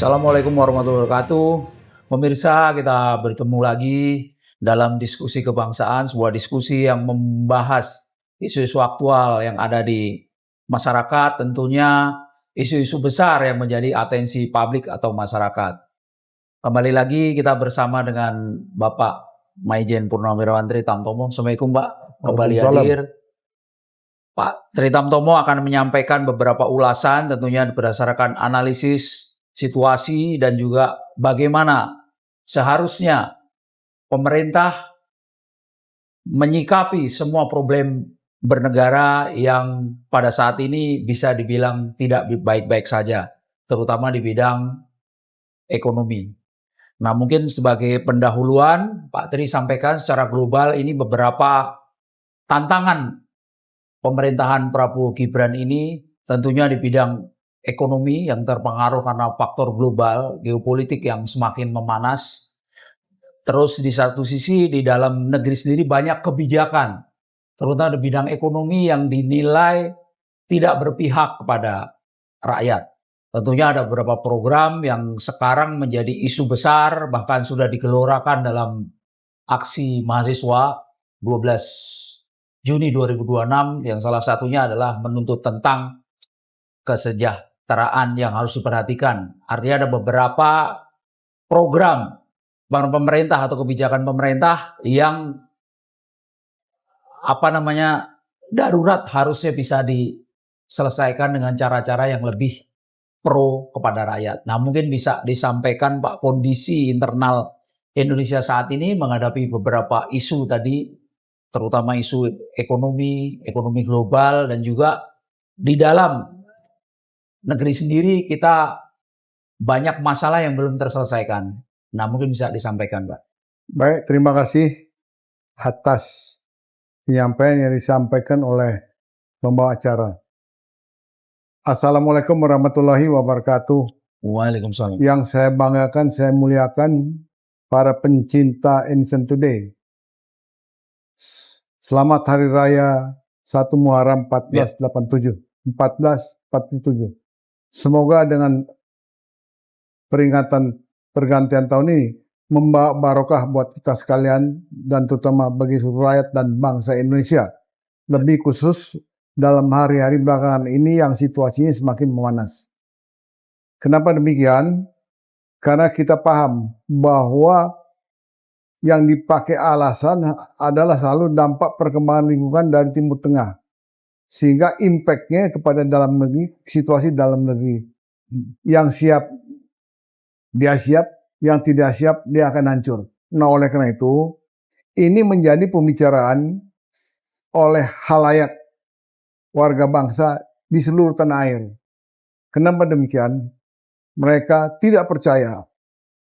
Assalamualaikum warahmatullahi wabarakatuh. Pemirsa, kita bertemu lagi dalam diskusi kebangsaan, sebuah diskusi yang membahas isu-isu aktual yang ada di masyarakat, tentunya isu-isu besar yang menjadi atensi publik atau masyarakat. Kembali lagi kita bersama dengan Bapak Maijen Purnawirawan Tritamtomo. Assalamualaikum Pak, kembali hadir. Pak Tritamtomo akan menyampaikan beberapa ulasan tentunya berdasarkan analisis situasi dan juga bagaimana seharusnya pemerintah menyikapi semua problem bernegara yang pada saat ini bisa dibilang tidak baik-baik saja, terutama di bidang ekonomi. Nah, mungkin sebagai pendahuluan, Pak Tri sampaikan secara global ini beberapa tantangan pemerintahan Prabowo Gibran ini tentunya di bidang ekonomi yang terpengaruh karena faktor global, geopolitik yang semakin memanas. Terus di satu sisi di dalam negeri sendiri banyak kebijakan, terutama di bidang ekonomi yang dinilai tidak berpihak kepada rakyat. Tentunya ada beberapa program yang sekarang menjadi isu besar, bahkan sudah digelorakan dalam aksi mahasiswa 12 Juni 2026, yang salah satunya adalah menuntut tentang kesejahteraan yang harus diperhatikan. Artinya ada beberapa program pemerintah atau kebijakan pemerintah yang darurat harusnya bisa diselesaikan dengan cara-cara yang lebih pro kepada rakyat. Nah, mungkin bisa disampaikan Pak kondisi internal Indonesia saat ini menghadapi beberapa isu tadi, terutama isu ekonomi global, dan juga di dalam negeri sendiri kita banyak masalah yang belum terselesaikan. Nah, mungkin bisa disampaikan, Pak. Baik, terima kasih atas penyampaian yang disampaikan oleh pembawa acara. Assalamualaikum warahmatullahi wabarakatuh. Waalaikumsalam. Yang saya banggakan, saya muliakan para pencinta Innocent Today. Selamat Hari Raya 1 Muharram 1447. Semoga dengan peringatan pergantian tahun ini membawa barokah buat kita sekalian dan terutama bagi seluruh rakyat dan bangsa Indonesia. Lebih khusus dalam hari-hari belakangan ini yang situasinya semakin memanas. Kenapa demikian? Karena kita paham bahwa yang dipakai alasan adalah selalu dampak perkembangan lingkungan dari Timur Tengah. Sehingga impact-nya kepada dalam negeri, situasi dalam negeri. Yang siap, dia siap, yang tidak siap, dia akan hancur. Nah, oleh karena itu, ini menjadi pembicaraan oleh khalayak warga bangsa di seluruh tanah air. Kenapa demikian? Mereka tidak percaya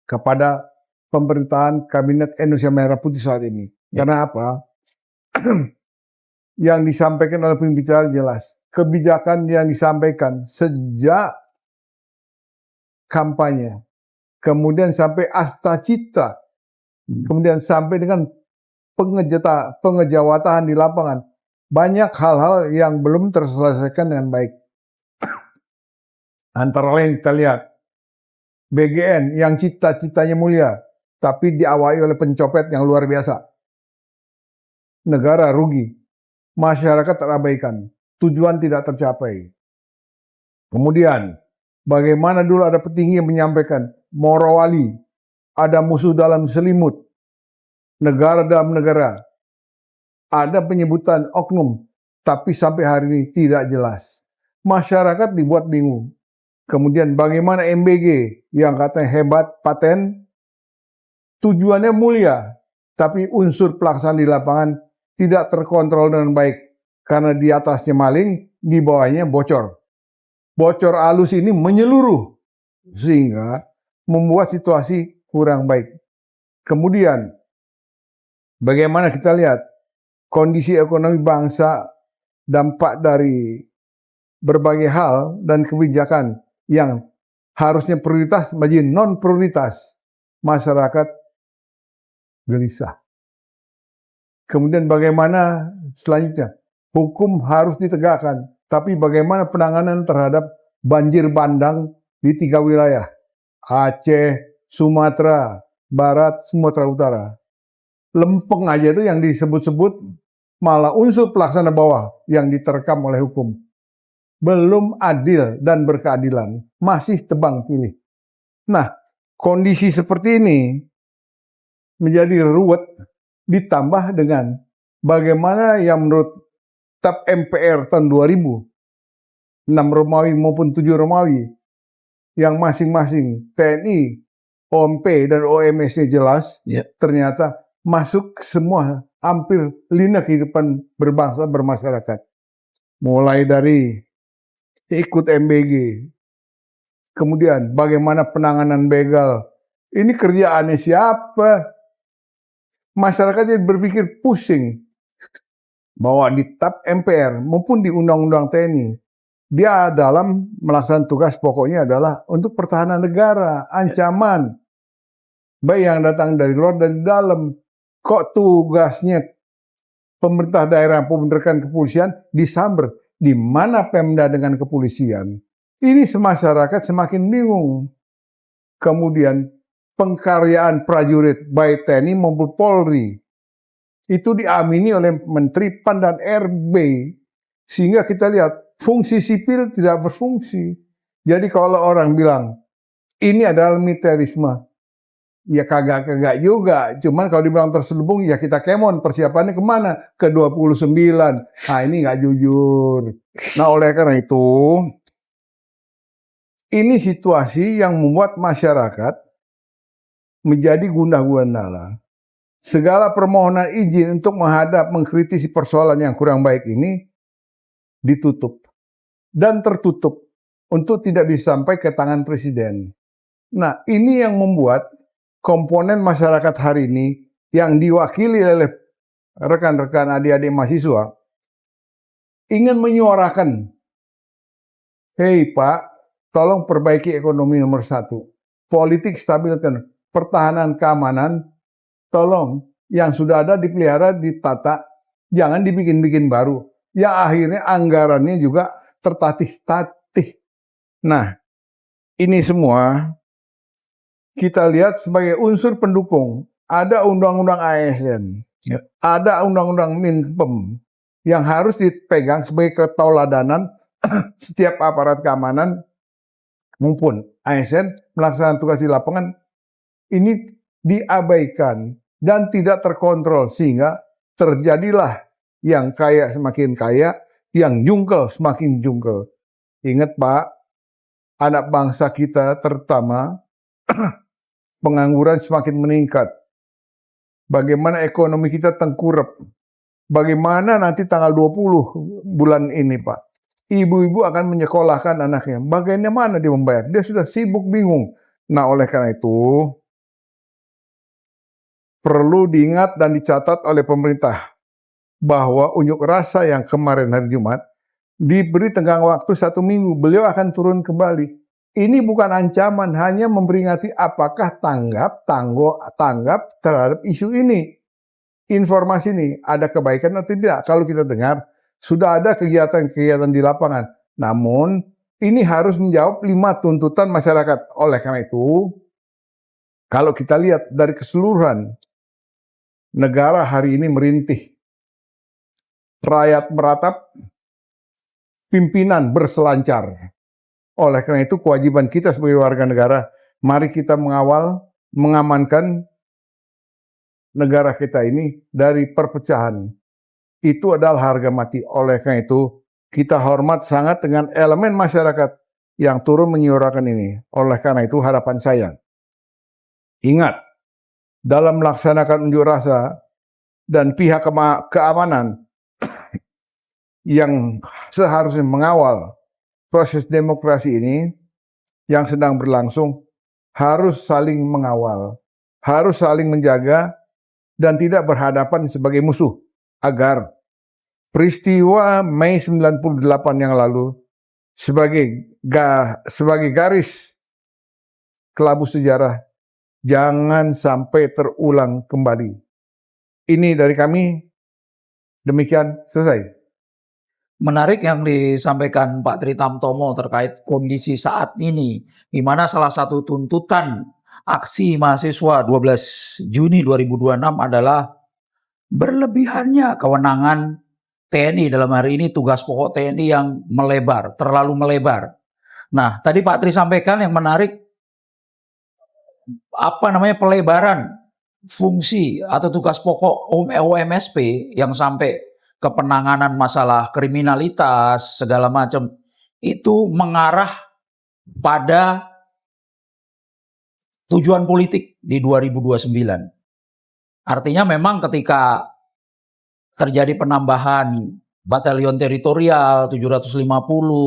kepada pemerintahan Kabinet Indonesia Merah Putih saat ini. Karena apa? Yang disampaikan oleh pembicara jelas. Kebijakan yang disampaikan sejak kampanye, kemudian sampai asta citra, kemudian sampai dengan pengejawatan di lapangan. Banyak hal-hal yang belum terselesaikan dengan baik. Antara lain kita lihat BGN yang cita-citanya mulia, tapi diawali oleh pencopet yang luar biasa. Negara rugi, masyarakat terabaikan, tujuan tidak tercapai. Kemudian, bagaimana dulu ada petinggi yang menyampaikan, morowali, ada musuh dalam selimut, negara dalam negara. Ada penyebutan oknum, tapi sampai hari ini tidak jelas. Masyarakat dibuat bingung. Kemudian bagaimana MBG yang katanya hebat, paten, tujuannya mulia, tapi unsur pelaksanaan di lapangan tidak terkontrol dengan baik. Karena di atasnya maling, di bawahnya bocor. Bocor halus ini menyeluruh, sehingga membuat situasi kurang baik. Kemudian, bagaimana kita lihat kondisi ekonomi bangsa, dampak dari berbagai hal dan kebijakan yang harusnya prioritas menjadi non prioritas, masyarakat gelisah. Kemudian bagaimana selanjutnya? Hukum harus ditegakkan, tapi bagaimana penanganan terhadap banjir bandang di 3 wilayah? Aceh, Sumatera Barat, Sumatera Utara. Lempeng aja itu yang disebut-sebut malah unsur pelaksana bawah yang diterkam oleh hukum. Belum adil dan berkeadilan, masih tebang pilih. Nah, kondisi seperti ini menjadi ruwet, ditambah dengan bagaimana yang menurut TAP MPR tahun 2000, 6 Romawi maupun 7 Romawi, yang masing-masing TNI, OMP, dan OMS jelas, ternyata masuk semua hampir lini kehidupan berbangsa bermasyarakat. Mulai dari ikut MBG, kemudian bagaimana penanganan begal. Ini kerjaannya siapa? Masyarakat jadi berpikir pusing bahwa di TAP MPR maupun di Undang-Undang TNI, dia dalam melaksanakan tugas pokoknya adalah untuk pertahanan negara, ancaman baik yang datang dari luar dan dalam. Kok tugasnya pemerintah daerah pembentukan kepolisian disamber? Di mana Pemda dengan kepolisian? Ini masyarakat semakin bingung. Kemudian pengkaryaan prajurit baik TNI maupun Polri itu diamini oleh Menteri PAN dan RB, sehingga kita lihat fungsi sipil tidak berfungsi. Jadi kalau orang bilang ini adalah militerisme, ya kagak juga. Cuman kalau dibilang terselubung, ya kita kemon. Persiapannya kemana? Ke 29. Nah, ini nggak jujur. Nah, oleh karena itu, ini situasi yang membuat masyarakat menjadi gundah gulana. Segala permohonan izin untuk menghadap, mengkritisi persoalan yang kurang baik ini ditutup dan tertutup untuk tidak bisa sampai ke tangan presiden. Nah, ini yang membuat komponen masyarakat hari ini yang diwakili oleh rekan-rekan adik-adik mahasiswa ingin menyuarakan, hei Pak, tolong perbaiki ekonomi nomor 1. Politik stabilkan, pertahanan keamanan, tolong yang sudah ada dipelihara, ditata, jangan dibikin-bikin baru. Yang akhirnya anggarannya juga tertatih-tatih. Nah, ini semua kita lihat sebagai unsur pendukung. Ada undang-undang ASN, ada undang-undang Minpem yang harus dipegang sebagai ketauladanan setiap aparat keamanan maupun ASN melaksanakan tugas di lapangan. Ini diabaikan dan tidak terkontrol sehingga terjadilah yang kaya semakin kaya, yang jungkel semakin jungkel. Ingat Pak, anak bangsa kita terutama pengangguran semakin meningkat. Bagaimana ekonomi kita tengkurap. Bagaimana nanti tanggal 20 bulan ini Pak, ibu-ibu akan menyekolahkan anaknya. Bagaimana dia membayar? Dia sudah sibuk bingung. Nah, oleh karena itu perlu diingat dan dicatat oleh pemerintah bahwa unjuk rasa yang kemarin hari Jumat diberi tenggang waktu 1 minggu. Beliau akan turun kembali. Ini bukan ancaman, hanya memperingati apakah tanggap terhadap isu ini. Informasi ini ada kebaikan atau tidak. Kalau kita dengar sudah ada kegiatan-kegiatan di lapangan. Namun ini harus menjawab 5 tuntutan masyarakat. Oleh karena itu, kalau kita lihat dari keseluruhan negara hari ini merintih, rakyat meratap, pimpinan berselancar. Oleh karena itu kewajiban kita sebagai warga negara, mari kita mengawal, mengamankan negara kita ini dari perpecahan. Itu adalah harga mati. Oleh karena itu kita hormat sangat dengan elemen masyarakat yang turun menyuarakan ini. Oleh karena itu harapan saya, ingat, dalam melaksanakan unjuk rasa dan pihak keamanan yang seharusnya mengawal proses demokrasi ini yang sedang berlangsung harus saling mengawal, harus saling menjaga dan tidak berhadapan sebagai musuh agar peristiwa Mei 98 yang lalu sebagai garis kelabu sejarah jangan sampai terulang kembali. Ini dari kami, demikian selesai. Menarik yang disampaikan Pak Tri Tamtomo terkait kondisi saat ini, di mana salah satu tuntutan aksi mahasiswa 12 Juni 2026 adalah berlebihannya kewenangan TNI, dalam hari ini tugas pokok TNI yang melebar, terlalu melebar. Nah, tadi Pak Tri sampaikan yang menarik, pelebaran fungsi atau tugas pokok OMSP yang sampai ke penanganan masalah kriminalitas segala macam itu mengarah pada tujuan politik di 2029. Artinya memang ketika terjadi penambahan batalion teritorial 750,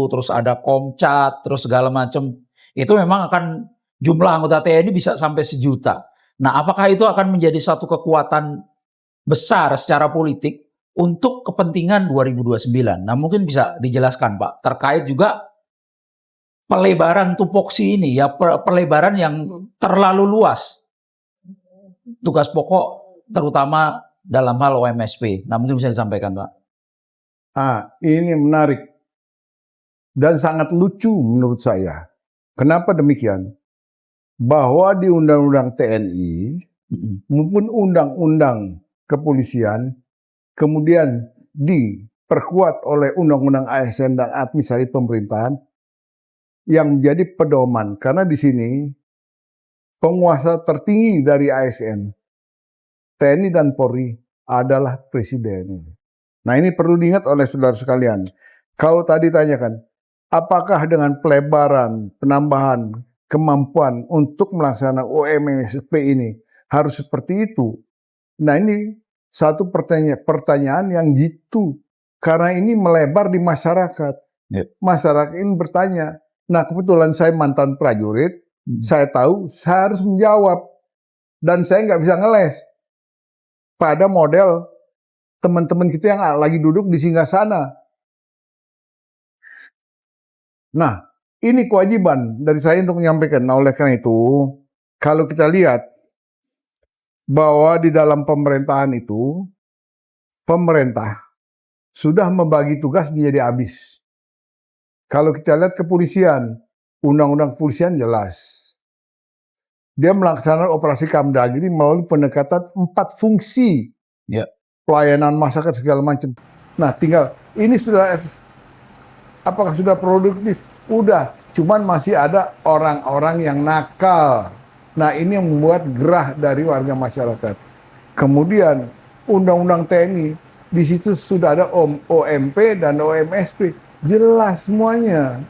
terus ada Komcat, terus segala macam, itu memang akan jumlah anggota TNI bisa sampai 1.000.000. Nah, apakah itu akan menjadi satu kekuatan besar secara politik untuk kepentingan 2029? Nah, mungkin bisa dijelaskan, Pak, terkait juga pelebaran tupoksi ini, ya, pelebaran yang terlalu luas tugas pokok terutama dalam hal OMSP. Nah, mungkin bisa disampaikan, Pak. Ini menarik dan sangat lucu menurut saya. Kenapa demikian? Bahwa di Undang-Undang TNI maupun Undang-Undang Kepolisian kemudian diperkuat oleh Undang-Undang ASN dan Administrasi Pemerintahan yang menjadi pedoman, karena di sini penguasa tertinggi dari ASN, TNI dan Polri adalah Presiden. Nah, ini perlu diingat oleh saudara sekalian. Kau tadi tanyakan, apakah dengan pelebaran, penambahan kemampuan untuk melaksanakan OMSP ini harus seperti itu? Nah, ini satu pertanyaan yang jitu, karena ini melebar di masyarakat. Masyarakat ini bertanya. Nah, kebetulan saya mantan prajurit, saya tahu saya harus menjawab, dan saya nggak bisa ngeles pada model teman-teman kita yang lagi duduk di singgasana. Nah, ini kewajiban dari saya untuk menyampaikan. Nah, oleh karena itu, kalau kita lihat bahwa di dalam pemerintahan itu, pemerintah sudah membagi tugas menjadi habis. Kalau kita lihat kepolisian, Undang-Undang Kepolisian jelas. Dia melaksanakan operasi Kamdagri melalui pendekatan 4 fungsi. Pelayanan masyarakat segala macam. Nah, tinggal ini sudah, apakah sudah produktif? Udah, cuman masih ada orang-orang yang nakal. Nah, ini yang membuat gerah dari warga masyarakat. Kemudian Undang-Undang TNI, di situ sudah ada OMP dan OMSP, jelas semuanya.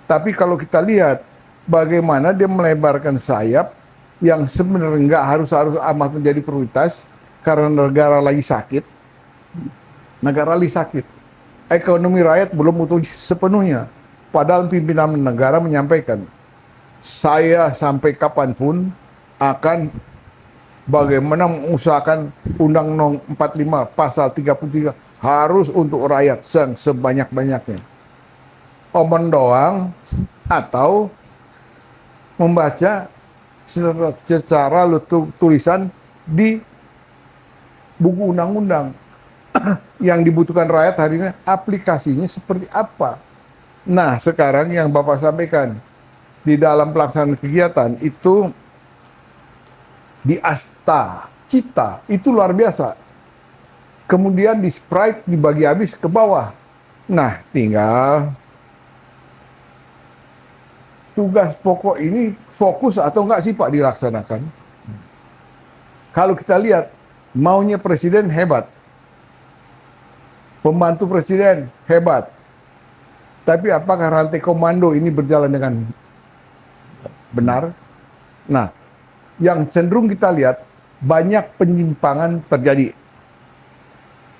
Tapi kalau kita lihat bagaimana dia melebarkan sayap yang sebenarnya nggak harus amat menjadi prioritas karena negara lagi sakit. Negara lagi sakit. Ekonomi rakyat belum utuh sepenuhnya. Padahal pimpinan negara menyampaikan, saya sampai kapanpun akan bagaimana mengusahakan Undang-Undang 45 pasal 33 harus untuk rakyat sebanyak-banyaknya. Omong doang atau membaca secara tulisan di buku undang-undang. Yang dibutuhkan rakyat hari ini aplikasinya seperti apa. Nah, sekarang yang Bapak sampaikan di dalam pelaksanaan kegiatan itu di Asta Cita itu luar biasa. Kemudian di Sprite dibagi habis ke bawah. Nah, tinggal tugas pokok ini fokus atau enggak sih Pak dilaksanakan? Kalau kita lihat maunya presiden hebat, pembantu presiden hebat, tapi apakah rantai komando ini berjalan dengan benar? Nah, yang cenderung kita lihat banyak penyimpangan terjadi.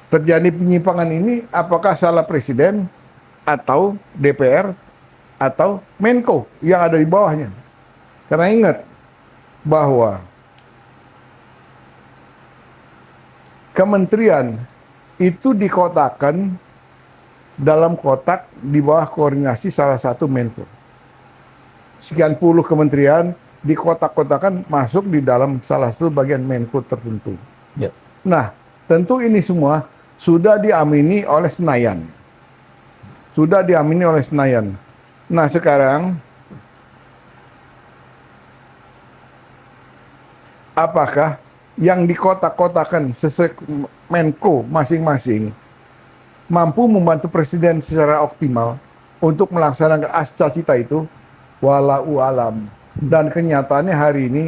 Terjadi penyimpangan ini apakah salah presiden atau DPR atau Menko yang ada di bawahnya. Karena ingat bahwa kementerian itu dikotakkan dalam kotak di bawah koordinasi salah satu Menko. Sekian puluh kementerian dikotak-kotakan masuk di dalam salah satu bagian Menko tertentu. Nah, tentu ini semua sudah diamini oleh Senayan. sudah diamini oleh Senayan. Nah sekarang, apakah yang dikotak-kotakan sesuai Menko masing-masing mampu membantu Presiden secara optimal untuk melaksanakan asca cita itu? Walau alam. Dan kenyataannya hari ini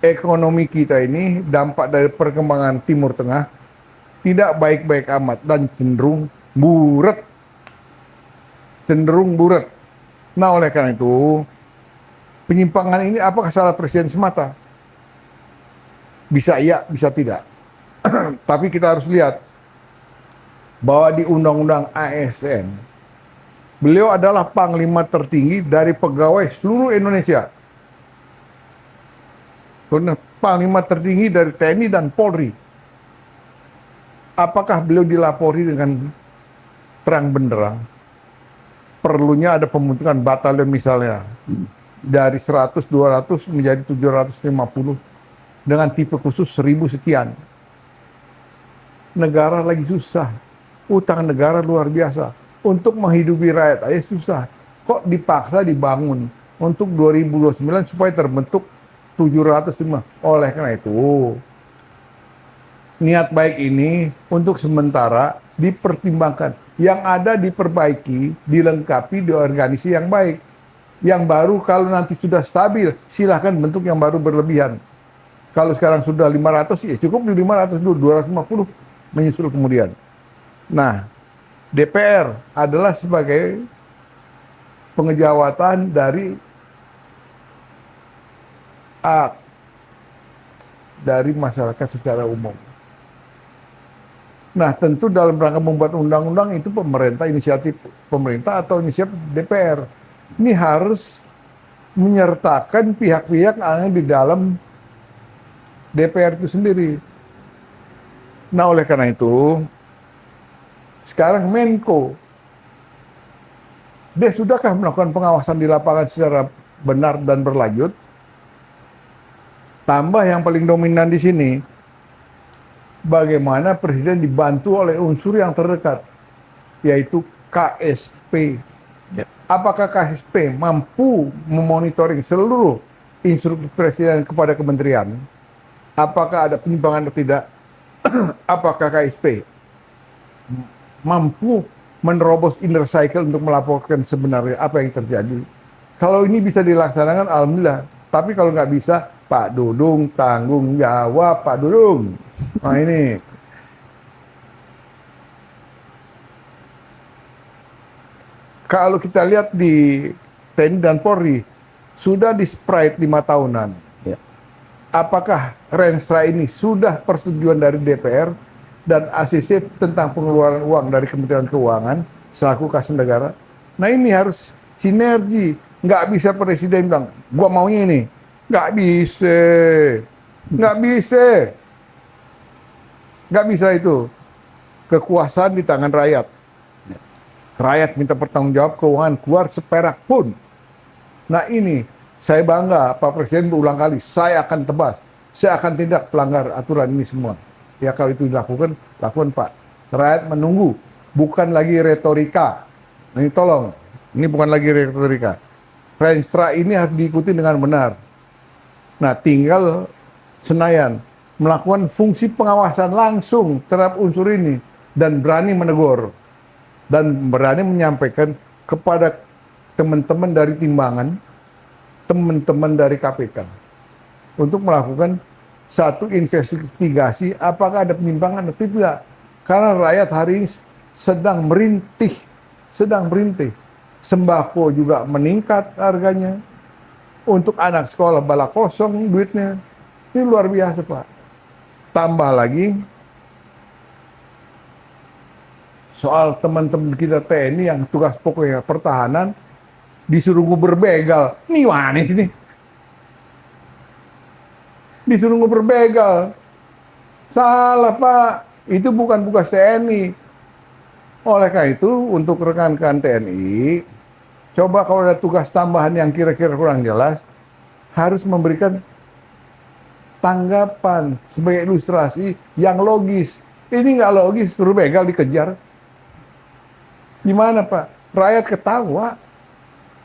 ekonomi kita ini dampak dari perkembangan Timur Tengah tidak baik-baik amat dan cenderung buret. Cenderung buret. Nah oleh karena itu penyimpangan ini apakah salah Presiden semata? Bisa iya, bisa tidak. Tapi kita harus lihat bahwa di Undang-Undang ASN, beliau adalah panglima tertinggi dari pegawai seluruh Indonesia. Panglima tertinggi dari TNI dan Polri. Apakah beliau dilapori dengan terang benderang? Perlunya ada pembentukan batalion misalnya dari 100, 200 menjadi 750 dengan tipe khusus 1000 sekian. Negara lagi susah, utang negara luar biasa. Untuk menghidupi rakyat aja susah. Kok dipaksa dibangun untuk 2029 supaya terbentuk 705. Oleh karena itu, niat baik ini untuk sementara dipertimbangkan. Yang ada diperbaiki, dilengkapi, diorganisasi yang baik. Yang baru kalau nanti sudah stabil, silahkan bentuk yang baru berlebihan. Kalau sekarang sudah 500, ya cukup di 500 dulu, 250 menyusul kemudian. Nah, DPR adalah sebagai pengejawatan dari masyarakat secara umum. Nah, tentu dalam rangka membuat undang-undang itu pemerintah, inisiatif pemerintah atau inisiatif DPR. Ini harus menyertakan pihak-pihak yang di dalam DPR itu sendiri. Nah, oleh karena itu, sekarang Menko, dia sudahkah melakukan pengawasan di lapangan secara benar dan berlanjut? Tambah yang paling dominan di sini, bagaimana Presiden dibantu oleh unsur yang terdekat, yaitu KSP. Apakah KSP mampu memonitoring seluruh instruksi Presiden kepada kementerian? Apakah ada penyimpangan atau tidak? Apakah KSP mampu menerobos inner cycle untuk melaporkan sebenarnya apa yang terjadi? Kalau ini bisa dilaksanakan, alhamdulillah. Tapi kalau nggak bisa, Pak Dudung tanggung jawab, Pak Dudung. Nah ini. Kalau kita lihat di TNI dan Polri, sudah di Sprite 5 tahunan. Ya. Apakah Renstra ini sudah persetujuan dari DPR dan ACC tentang pengeluaran uang dari Kementerian Keuangan selaku kas negara? Nah ini harus sinergi. Nggak bisa Presiden bilang, gua maunya ini. Nggak bisa. Nggak bisa. Nggak bisa itu. Kekuasaan di tangan rakyat. Rakyat minta pertanggungjawab keuangan keluar seperak pun. Nah ini, saya bangga Pak Presiden berulang kali, saya akan tebas. Saya akan tindak pelanggar aturan ini semua. Ya kalau itu dilakukan, lakukan Pak. Rakyat menunggu, bukan lagi retorika. Nah, ini tolong, ini bukan lagi retorika. Renstra ini harus diikuti dengan benar. Nah tinggal Senayan melakukan fungsi pengawasan langsung terhadap unsur ini dan berani menegur dan berani menyampaikan kepada teman-teman dari timbangan, teman-teman dari KPK untuk melakukan satu investigasi apakah ada penyimpangan atau tidak. Karena rakyat hari ini sedang merintih. Sembako juga meningkat harganya. Untuk anak sekolah bala kosong duitnya. Ini luar biasa Pak. Tambah lagi soal teman-teman kita TNI yang tugas pokoknya pertahanan disuruh nguber begal. Nih manis ini. Disuruh nguber begal. Salah Pak. Itu bukan tugas TNI. Oleh karena itu untuk rekan-rekan TNI, coba kalau ada tugas tambahan yang kira-kira kurang jelas, harus memberikan tanggapan sebagai ilustrasi yang logis. Ini nggak logis, suruh begal dikejar. Gimana Pak? Rakyat ketawa,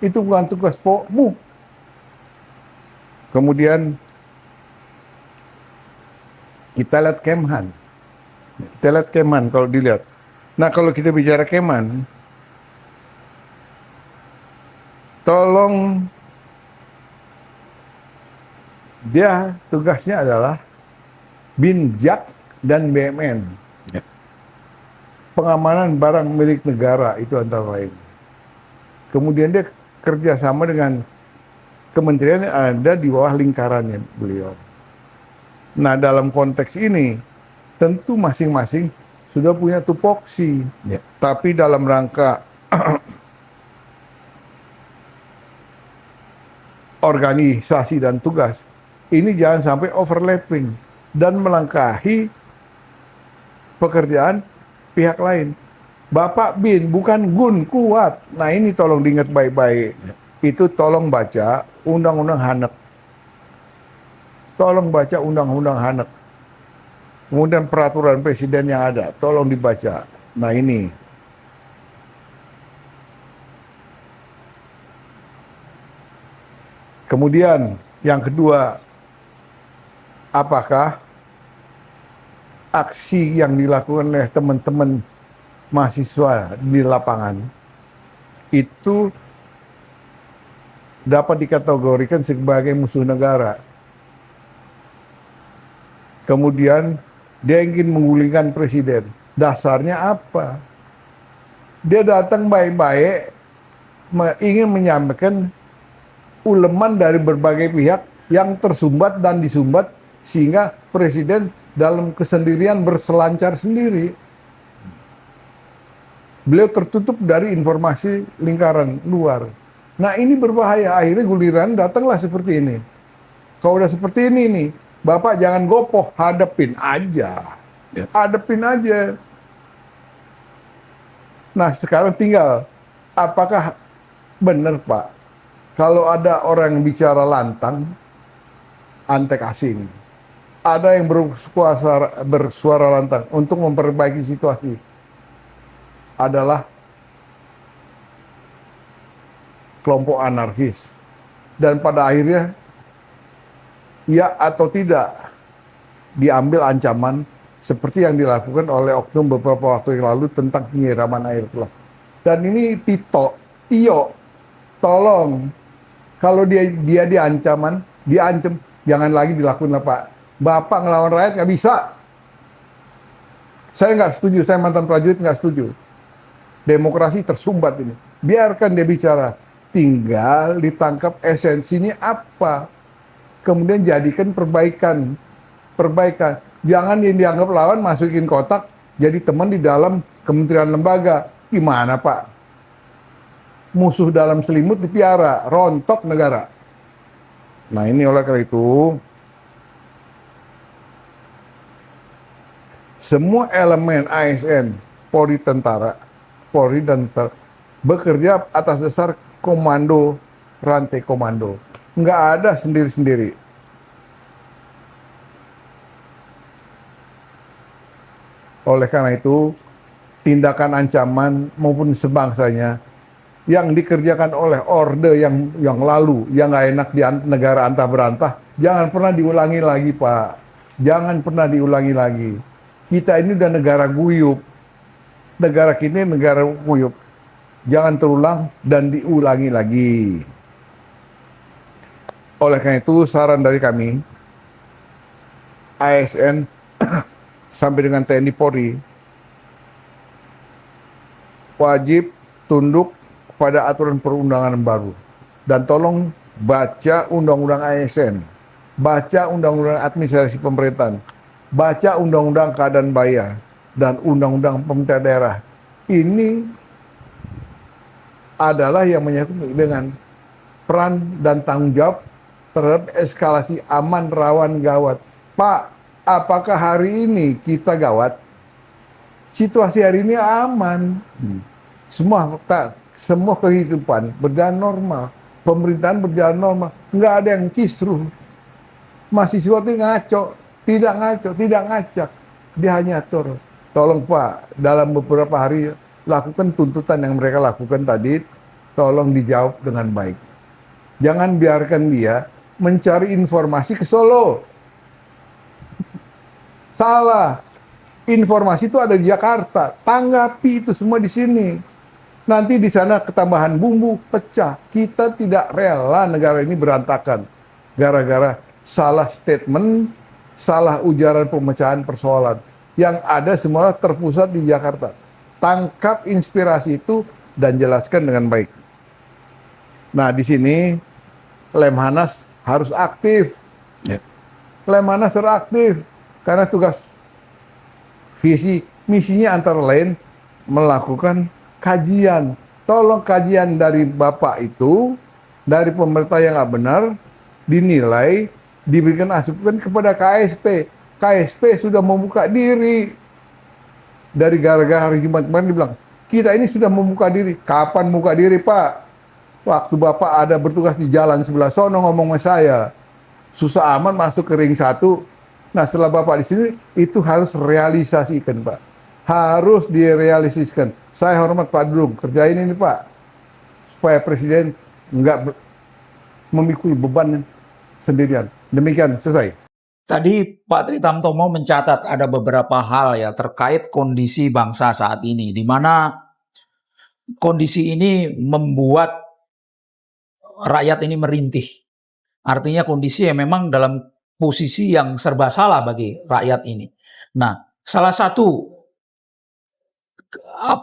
itu bukan tugas pokmu. Kemudian kita lihat Kemhan. Kita lihat Kemhan kalau dilihat. Nah, kalau kita bicara Kemhan, tolong, dia tugasnya adalah Binjak dan BMN. Ya. Pengamanan barang milik negara itu antara lain. Kemudian dia kerjasama dengan kementerian yang ada di bawah lingkarannya beliau. Nah, dalam konteks ini tentu masing-masing sudah punya tupoksi. Ya. Tapi dalam rangka organisasi dan tugas, ini jangan sampai overlapping dan melangkahi pekerjaan pihak lain. Bapak Bin, bukan Gun, kuat. Nah, ini tolong diingat baik-baik. Itu tolong baca Undang-Undang HANEK. Tolong baca Undang-Undang HANEK. Kemudian peraturan presiden yang ada, tolong dibaca. Nah, ini. Kemudian yang kedua, apakah aksi yang dilakukan oleh teman-teman mahasiswa di lapangan itu dapat dikategorikan sebagai musuh negara? Kemudian dia ingin menggulingkan presiden. Dasarnya apa? Dia datang baik-baik, ingin menyampaikan uleman dari berbagai pihak yang tersumbat dan disumbat, sehingga presiden dalam kesendirian berselancar sendiri. Beliau tertutup dari informasi lingkaran luar. Nah, ini berbahaya. Akhirnya guliran datanglah seperti ini. Kalau udah seperti ini nih, Bapak jangan gopoh, hadepin aja. Ya. Hadepin aja. Nah, sekarang tinggal, apakah benar, Pak, kalau ada orang yang bicara lantang, antek asing, ada yang bersuara lantang untuk memperbaiki situasi, adalah kelompok anarkis. Dan pada akhirnya, ya atau tidak, diambil ancaman seperti yang dilakukan oleh oknum beberapa waktu yang lalu tentang penyiraman air keras. Dan ini Tio, tolong, kalau dia diancam, jangan lagi dilakukan lah, Pak. Bapak ngelawan rakyat nggak bisa. Saya nggak setuju, saya mantan prajurit nggak setuju. Demokrasi tersumbat ini. Biarkan dia bicara. Tinggal ditangkap esensinya apa. Kemudian jadikan perbaikan. Jangan yang dianggap lawan masukin kotak jadi teman di dalam kementerian lembaga. Gimana, Pak? Musuh dalam selimut dipiara, rontok negara. Nah, ini oleh karena itu semua elemen ASN, Polri dan tentara bekerja atas dasar komando, rantai komando. Nggak ada sendiri-sendiri. Oleh karena itu, tindakan ancaman maupun sebangsanya yang dikerjakan oleh orde yang lalu, yang nggak enak di negara antah berantah, jangan pernah diulangi lagi, Pak. Jangan pernah diulangi lagi. Kita ini udah negara guyup. Negara kita negara guyup. Jangan terulang dan diulangi lagi. Oleh karena itu, saran dari kami, ASN sampai dengan TNI Polri, wajib tunduk pada aturan perundangan baru. Dan tolong baca Undang-Undang ASN, baca Undang-Undang Administrasi Pemerintahan, baca Undang-Undang Keadaan Bahaya, dan Undang-Undang Pemerintah Daerah. Ini adalah yang menyangkut dengan peran dan tanggung jawab terhadap eskalasi aman, rawan, gawat. Pak, apakah hari ini kita gawat? Situasi hari ini aman. Semua kehidupan berjalan normal. Pemerintahan berjalan normal. Nggak ada yang kisruh. Mahasiswa itu ngaco. Tidak ngacak. Dia hanya atur. Tolong, Pak, dalam beberapa hari lakukan tuntutan yang mereka lakukan tadi, tolong dijawab dengan baik. Jangan biarkan dia mencari informasi ke Solo. Salah. Informasi itu ada di Jakarta. Tanggapi itu semua di sini. Nanti di sana ketambahan bumbu, pecah. Kita tidak rela negara ini berantakan. Gara-gara salah statement, salah ujaran pemecahan persoalan. Yang ada semua terpusat di Jakarta. Tangkap inspirasi itu dan jelaskan dengan baik. Nah, di sini Lemhanas harus aktif. Lemhanas harus aktif. Karena tugas visi misinya antara lain melakukan kajian. Tolong kajian dari Bapak itu, dari pemerintah yang nggak benar, dinilai, diberikan asupan kepada KSP. KSP sudah membuka diri. Dari gara-gara hari Jumat kemarin dibilang, kita ini sudah membuka diri. Kapan membuka diri, Pak? Waktu Bapak ada bertugas di jalan sebelah sono ngomong sama saya. Susah amat masuk ke ring 1. Nah, setelah Bapak di sini, itu harus realisasikan, Pak. Harus direalisasikan. Saya hormat Pak Dudung, kerjain ini, Pak. Supaya Presiden nggak memikul beban sendirian. Demikian, selesai. Tadi Pak Tri Tamtomo mencatat ada beberapa hal ya terkait kondisi bangsa saat ini, di mana kondisi ini membuat rakyat ini merintih. Artinya kondisi yang memang dalam posisi yang serba salah bagi rakyat ini. Nah, salah satu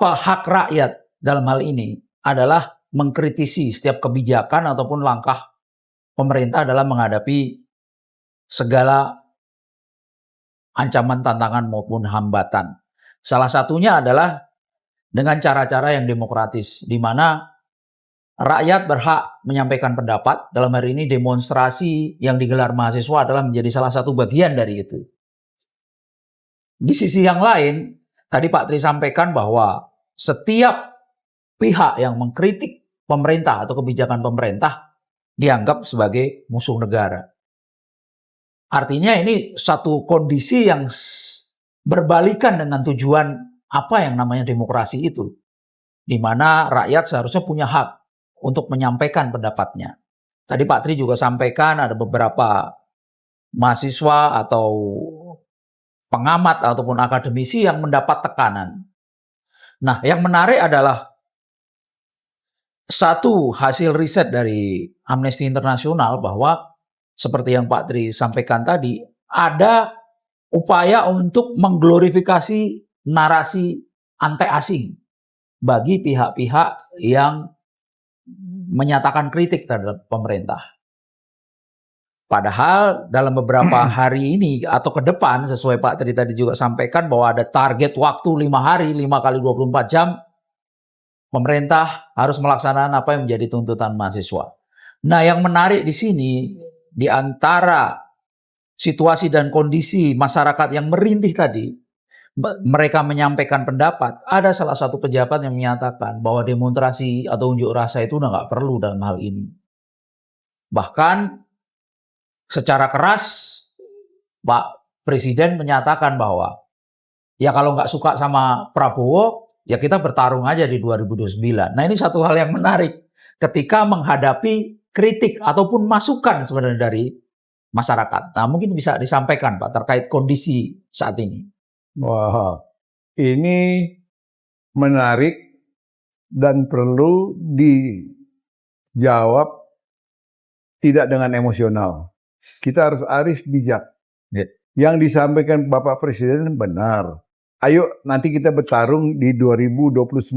hak rakyat dalam hal ini adalah mengkritisi setiap kebijakan ataupun langkah pemerintah dalam menghadapi segala ancaman, tantangan maupun hambatan. Salah satunya adalah dengan cara-cara yang demokratis, di mana rakyat berhak menyampaikan pendapat. Dalam hari ini demonstrasi yang digelar mahasiswa adalah menjadi salah satu bagian dari itu. Di sisi yang lain, tadi Pak Tri sampaikan bahwa setiap pihak yang mengkritik pemerintah atau kebijakan pemerintah dianggap sebagai musuh negara. Artinya ini satu kondisi yang berbalikan dengan tujuan apa yang namanya demokrasi itu. Di mana rakyat seharusnya punya hak untuk menyampaikan pendapatnya. Tadi Pak Tri juga sampaikan ada beberapa mahasiswa atau pengamat ataupun akademisi yang mendapat tekanan. Nah, yang menarik adalah satu hasil riset dari Amnesty International bahwa seperti yang Pak Tri sampaikan tadi, ada upaya untuk mengglorifikasi narasi anti-asing bagi pihak-pihak yang menyatakan kritik terhadap pemerintah. Padahal dalam beberapa hari ini atau ke depan, sesuai Pak Tri tadi juga sampaikan bahwa ada target waktu 5 hari, 5 kali 24 jam, pemerintah harus melaksanakan apa yang menjadi tuntutan mahasiswa. Nah, yang menarik di sini, di antara situasi dan kondisi masyarakat yang merintih tadi, mereka menyampaikan pendapat, ada salah satu pejabat yang menyatakan bahwa demonstrasi atau unjuk rasa itu udah nggak perlu dalam hal ini. Bahkan secara keras Pak Presiden menyatakan bahwa ya kalau nggak suka sama Prabowo, ya kita bertarung aja di 2029. Nah, ini satu hal yang menarik ketika menghadapi kritik ataupun masukan sebenarnya dari masyarakat. Nah, mungkin bisa disampaikan Pak terkait kondisi saat ini. Wah, ini menarik dan perlu dijawab tidak dengan emosional. Kita harus arif bijak. Yang disampaikan Bapak Presiden benar. Ayo nanti kita bertarung di 2029.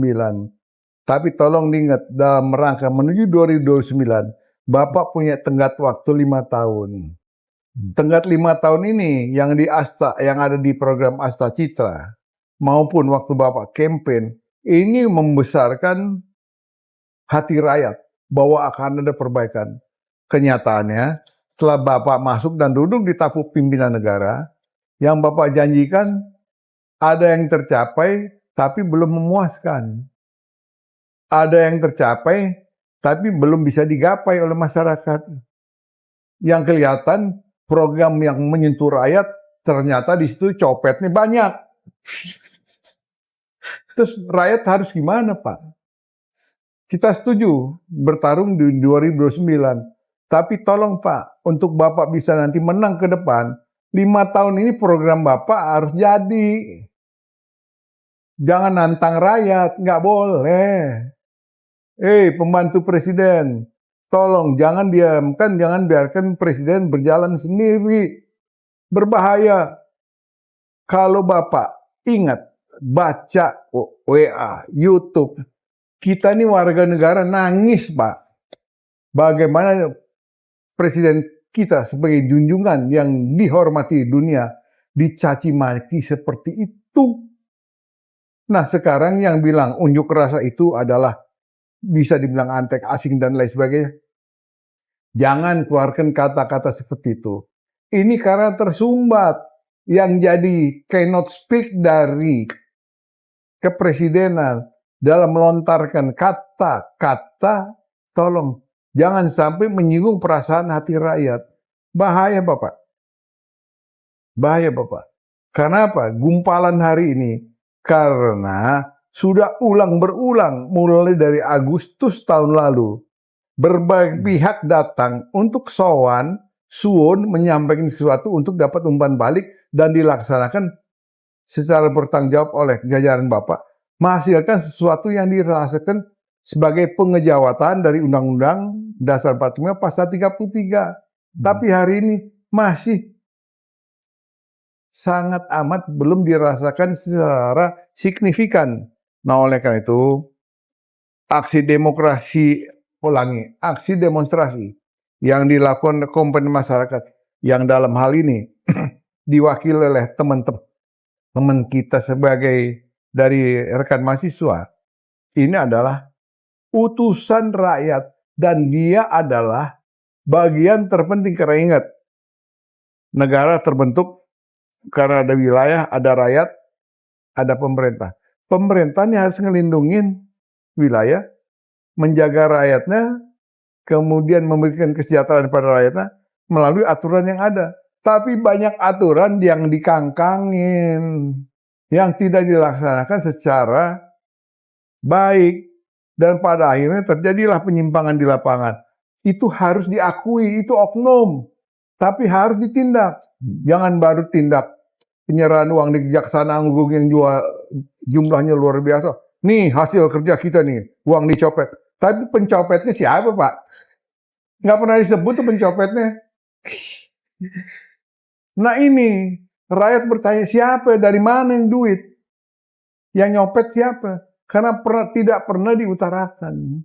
Tapi tolong diingat, dalam rangka menuju 2029, Bapak punya tenggat waktu 5 tahun. Tenggat 5 tahun ini yang di Asta, yang ada di program Asta Citra, maupun waktu Bapak campaign, ini membesarkan hati rakyat bahwa akan ada perbaikan. Kenyataannya, setelah Bapak masuk dan duduk di tampuk pimpinan negara, yang Bapak janjikan ada yang tercapai tapi belum memuaskan. Ada yang tercapai tapi belum bisa digapai oleh masyarakat. Yang kelihatan program yang menyentuh rakyat ternyata di situ copetnya banyak. Terus rakyat harus gimana, Pak? Kita setuju bertarung di 2029. Tapi tolong Pak, untuk Bapak bisa nanti menang ke depan, 5 tahun ini program Bapak harus jadi. Jangan nantang rakyat, nggak boleh. Pembantu presiden, tolong jangan diamkan, jangan biarkan presiden berjalan sendiri. Berbahaya. Kalau Bapak ingat, baca WA, YouTube, kita ini warga negara nangis, Pak. Bagaimana presiden kita sebagai junjungan yang dihormati dunia dicaci maki seperti itu. Nah, sekarang yang bilang unjuk rasa itu adalah bisa dibilang antek, asing, dan lain sebagainya. Jangan keluarkan kata-kata seperti itu. Ini karena tersumbat. Yang jadi cannot speak dari kepresidenan dalam melontarkan kata-kata, tolong jangan sampai menyinggung perasaan hati rakyat. Bahaya Bapak. Bahaya Bapak. Karena apa? Gumpalan hari ini. Karena sudah berulang mulai dari Agustus tahun lalu. Berbagai pihak datang untuk suwun menyampaikan sesuatu untuk dapat umpan balik dan dilaksanakan secara bertanggung jawab oleh jajaran Bapak. Menghasilkan sesuatu yang dirasakan sebagai pengejawatan dari Undang-Undang Dasar 45 Pasal 33. Tapi hari ini masih sangat amat belum dirasakan secara signifikan. Nah, oleh karena itu, aksi demonstrasi yang dilakukan komponen masyarakat yang dalam hal ini diwakili oleh teman-teman kita sebagai dari rekan mahasiswa, ini adalah utusan rakyat dan dia adalah bagian terpenting. Karena ingat, negara terbentuk karena ada wilayah, ada rakyat, ada pemerintah. Pemerintahnya harus ngelindungin wilayah, menjaga rakyatnya, kemudian memberikan kesejahteraan pada rakyatnya melalui aturan yang ada. Tapi banyak aturan yang dikangkangin, yang tidak dilaksanakan secara baik. Dan pada akhirnya terjadilah penyimpangan di lapangan. Itu harus diakui, itu oknum. Tapi harus ditindak. Jangan baru tindak penyerahan uang di Kejaksaan Agung yang jumlahnya luar biasa. Nih hasil kerja kita nih, uang dicopet. Tapi pencopetnya siapa Pak? Nggak pernah disebut tuh pencopetnya. Nah ini, rakyat bertanya siapa, dari mana yang duit? Yang nyopet siapa? Karena tidak pernah diutarakan.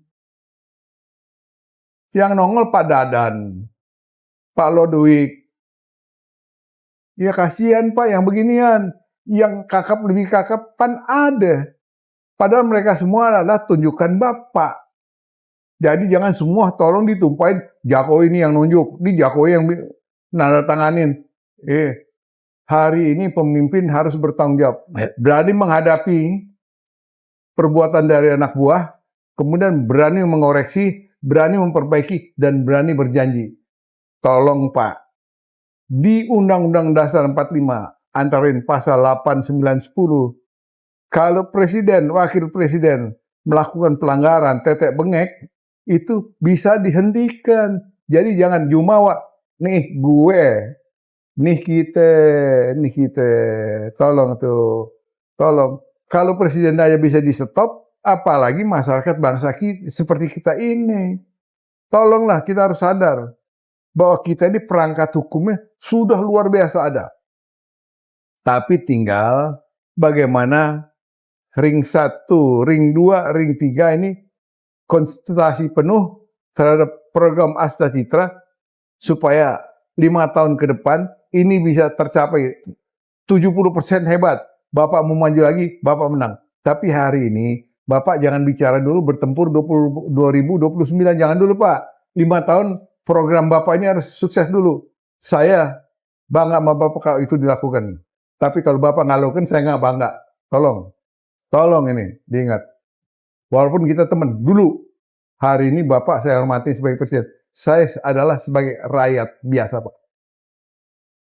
Yang nongol Pak Dadan, Pak Lodwig. Ya kasihan Pak yang beginian. Yang kakap lebih kakap kan ada. Padahal mereka semua adalah tunjukkan Bapak. Jadi jangan semua tolong ditumpahin Jokowi ini yang nunjuk, ini Jokowi yang nanda tanganin. Hari ini pemimpin harus bertanggung jawab. Berani menghadapi perbuatan dari anak buah, kemudian berani mengoreksi, berani memperbaiki, dan berani berjanji. Tolong Pak, di Undang-Undang Dasar 45, antara lain pasal 8, 9, 10, kalau presiden, wakil presiden melakukan pelanggaran tetek bengek, itu bisa dihentikan. Jadi jangan jumawa, nih gue, nih kita, tolong tuh, tolong. Kalau presiden aja bisa di stop, apalagi masyarakat bangsa kita seperti kita ini. Tolonglah, kita harus sadar bahwa kita ini perangkat hukumnya sudah luar biasa ada. Tapi tinggal bagaimana ring 1, ring 2, ring 3 ini konsentrasi penuh terhadap program Asta Citra supaya 5 tahun ke depan ini bisa tercapai 70% hebat. Bapak mau maju lagi, Bapak menang. Tapi hari ini Bapak jangan bicara dulu bertempur 2029, jangan dulu Pak. 5 tahun program Bapak ini harus sukses dulu. Saya bangga sama Bapak kalau itu dilakukan. Tapi kalau Bapak nggak lakukan, saya nggak bangga. Tolong ini diingat. Walaupun kita teman dulu, hari ini Bapak saya hormati sebagai presiden. Saya adalah sebagai rakyat biasa Pak.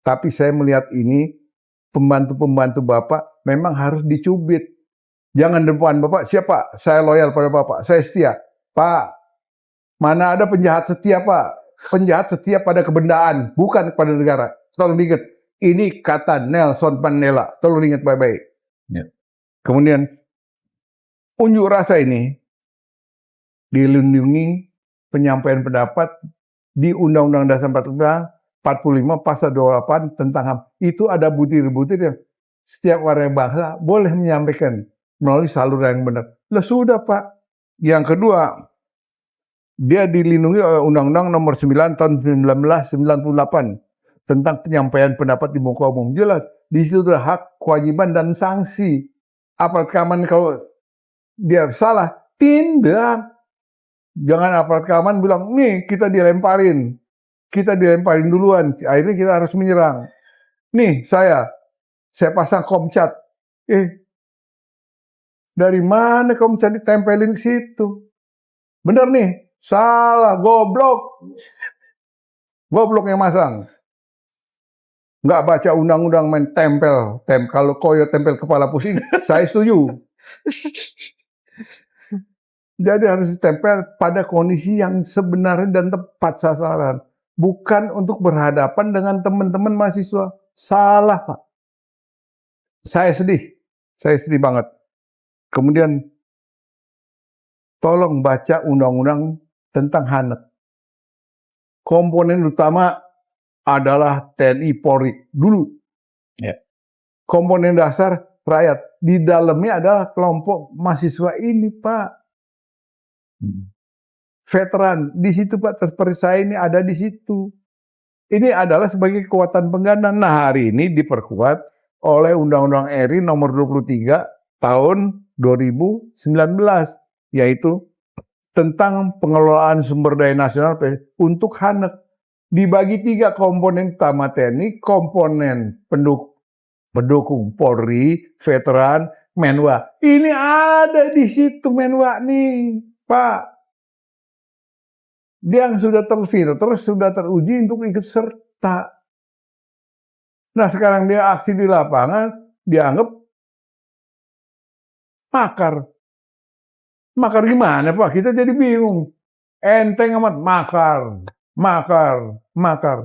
Tapi saya melihat ini, pembantu-pembantu Bapak memang harus dicubit. Jangan depan Bapak, siapa? Saya loyal pada Bapak, saya setia. Pak, mana ada penjahat setia Pak? Penjahat setia pada kebendaan, bukan kepada negara. Tolong diingat, ini kata Nelson Mandela. Tolong diingat baik-baik. Ya. Kemudian, unjuk rasa ini dilindungi penyampaian pendapat di Undang-Undang Dasar 45 pasal 28 tentang HAM. Itu ada butir-butir yang setiap warga bangsa boleh menyampaikan melalui saluran yang benar. Lah sudah Pak. Yang kedua, dia dilindungi oleh Undang-Undang Nomor 9 tahun 1998 tentang penyampaian pendapat di muka umum. Jelas, di situ ada hak, kewajiban, dan sanksi. Aparat keamanan kalau dia salah, tindak. Jangan aparat keamanan bilang, nih kita dilemparin duluan, akhirnya kita harus menyerang. Nih saya pasang komcat. Dari mana komcat ditempelin ke situ? Bener nih, salah, goblok. Goblok yang masang. Nggak baca undang-undang main tempel. Kalau koyo tempel kepala pusing, saya setuju. Jadi harus ditempel pada kondisi yang sebenarnya dan tepat sasaran. Bukan untuk berhadapan dengan teman-teman mahasiswa. Salah, Pak. Saya sedih banget. Kemudian, tolong baca undang-undang tentang HANET. Komponen utama adalah TNI Polri dulu. Ya. Komponen dasar rakyat. Di dalamnya adalah kelompok mahasiswa ini, Pak. Veteran. Di situ, Pak. Terpercaya ini ada di situ. Ini adalah sebagai kekuatan pengganda. Nah, hari ini diperkuat oleh Undang-Undang RI nomor 23 tahun 2019, yaitu tentang pengelolaan sumber daya nasional untuk HANET. Dibagi 3 komponen utama TNI, komponen pendukung Polri, veteran, Menwa. Ini ada di situ Menwa nih, Pak. Dia yang sudah terfilter, sudah teruji untuk ikut serta. Nah sekarang dia aksi di lapangan, dianggap makar. Makar gimana Pak? Kita jadi bingung. Enteng amat, makar.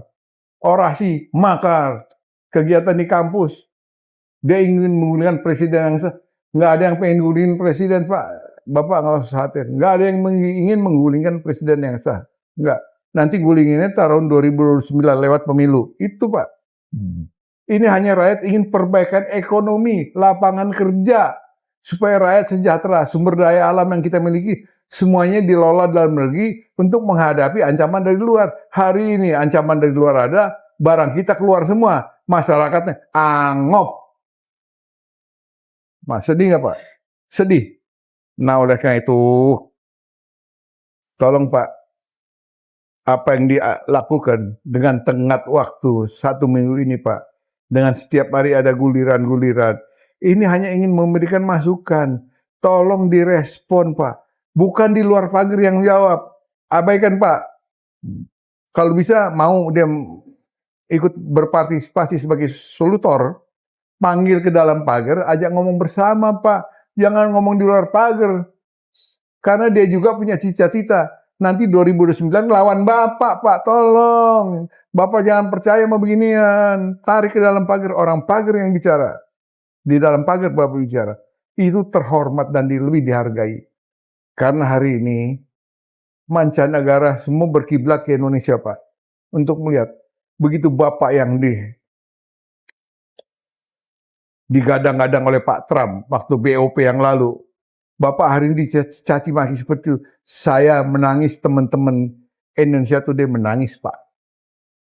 Orasi, makar. Kegiatan di kampus. Dia ingin menggulingkan presiden yang sah. Nggak ada yang pengen menggulingkan presiden Pak. Bapak nggak usah khawatir. Nggak ada yang ingin menggulingkan presiden yang sah. Nggak. Nanti gulinginnya tahun 2029 lewat pemilu. Itu Pak. Ini hanya rakyat ingin perbaikan ekonomi, lapangan kerja, supaya rakyat sejahtera, sumber daya alam yang kita miliki, semuanya dilola dalam negeri untuk menghadapi ancaman dari luar. Hari ini ancaman dari luar ada, barang kita keluar semua, masyarakatnya angop. Mas, sedih nggak Pak? Sedih. Nah oleh karena itu, tolong Pak, apa yang dilakukan dengan tenggat waktu 1 minggu ini Pak, dengan setiap hari ada guliran-guliran. Ini hanya ingin memberikan masukan. Tolong direspon, Pak. Bukan di luar pagar yang jawab. Abaikan, Pak. Kalau bisa mau dia ikut berpartisipasi sebagai solutor, panggil ke dalam pagar, ajak ngomong bersama, Pak. Jangan ngomong di luar pagar. Karena dia juga punya cita-cita. Nanti 2029 lawan Bapak, Pak. Tolong. Bapak jangan percaya sama beginian. Tarik ke dalam pagar. Orang pagar yang bicara. Di dalam pagar Bapak bicara. Itu terhormat dan lebih dihargai. Karena hari ini mancanegara semua berkiblat ke Indonesia, Pak. Untuk melihat. Begitu Bapak yang digadang-gadang oleh Pak Trump waktu BOP yang lalu. Bapak hari ini dicaci maki seperti itu. Saya menangis, teman-teman Indonesia Today menangis, Pak.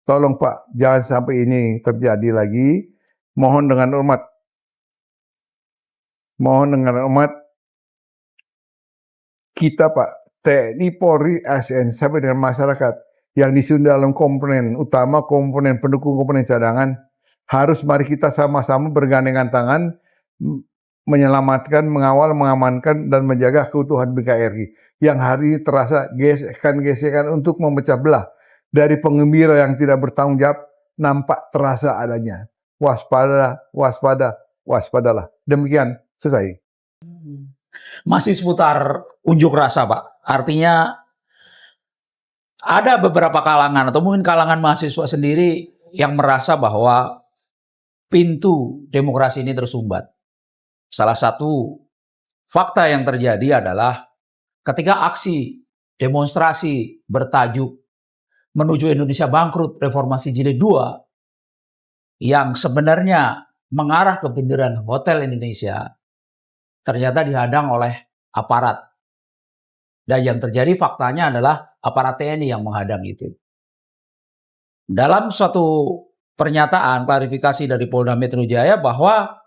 Tolong Pak, jangan sampai ini terjadi lagi. Mohon dengan hormat. Kita Pak, TNI, Polri, ASN, sampai dengan masyarakat yang disusun dalam komponen utama, komponen pendukung, komponen cadangan, harus mari kita sama-sama bergandengan tangan menyelamatkan, mengawal, mengamankan, dan menjaga keutuhan NKRI yang hari ini terasa gesekan-gesekan untuk memecah belah. Dari penggembira yang tidak bertanggung jawab, nampak terasa adanya. Waspada, waspadalah. Demikian, selesai. Masih seputar unjuk rasa, Pak. Artinya ada beberapa kalangan atau mungkin kalangan mahasiswa sendiri yang merasa bahwa pintu demokrasi ini tersumbat. Salah satu fakta yang terjadi adalah ketika aksi demonstrasi bertajuk menuju Indonesia bangkrut reformasi jilid 2 yang sebenarnya mengarah ke bundaran Hotel Indonesia ternyata dihadang oleh aparat. Dan yang terjadi faktanya adalah aparat TNI yang menghadang itu. Dalam suatu pernyataan klarifikasi dari Polda Metro Jaya bahwa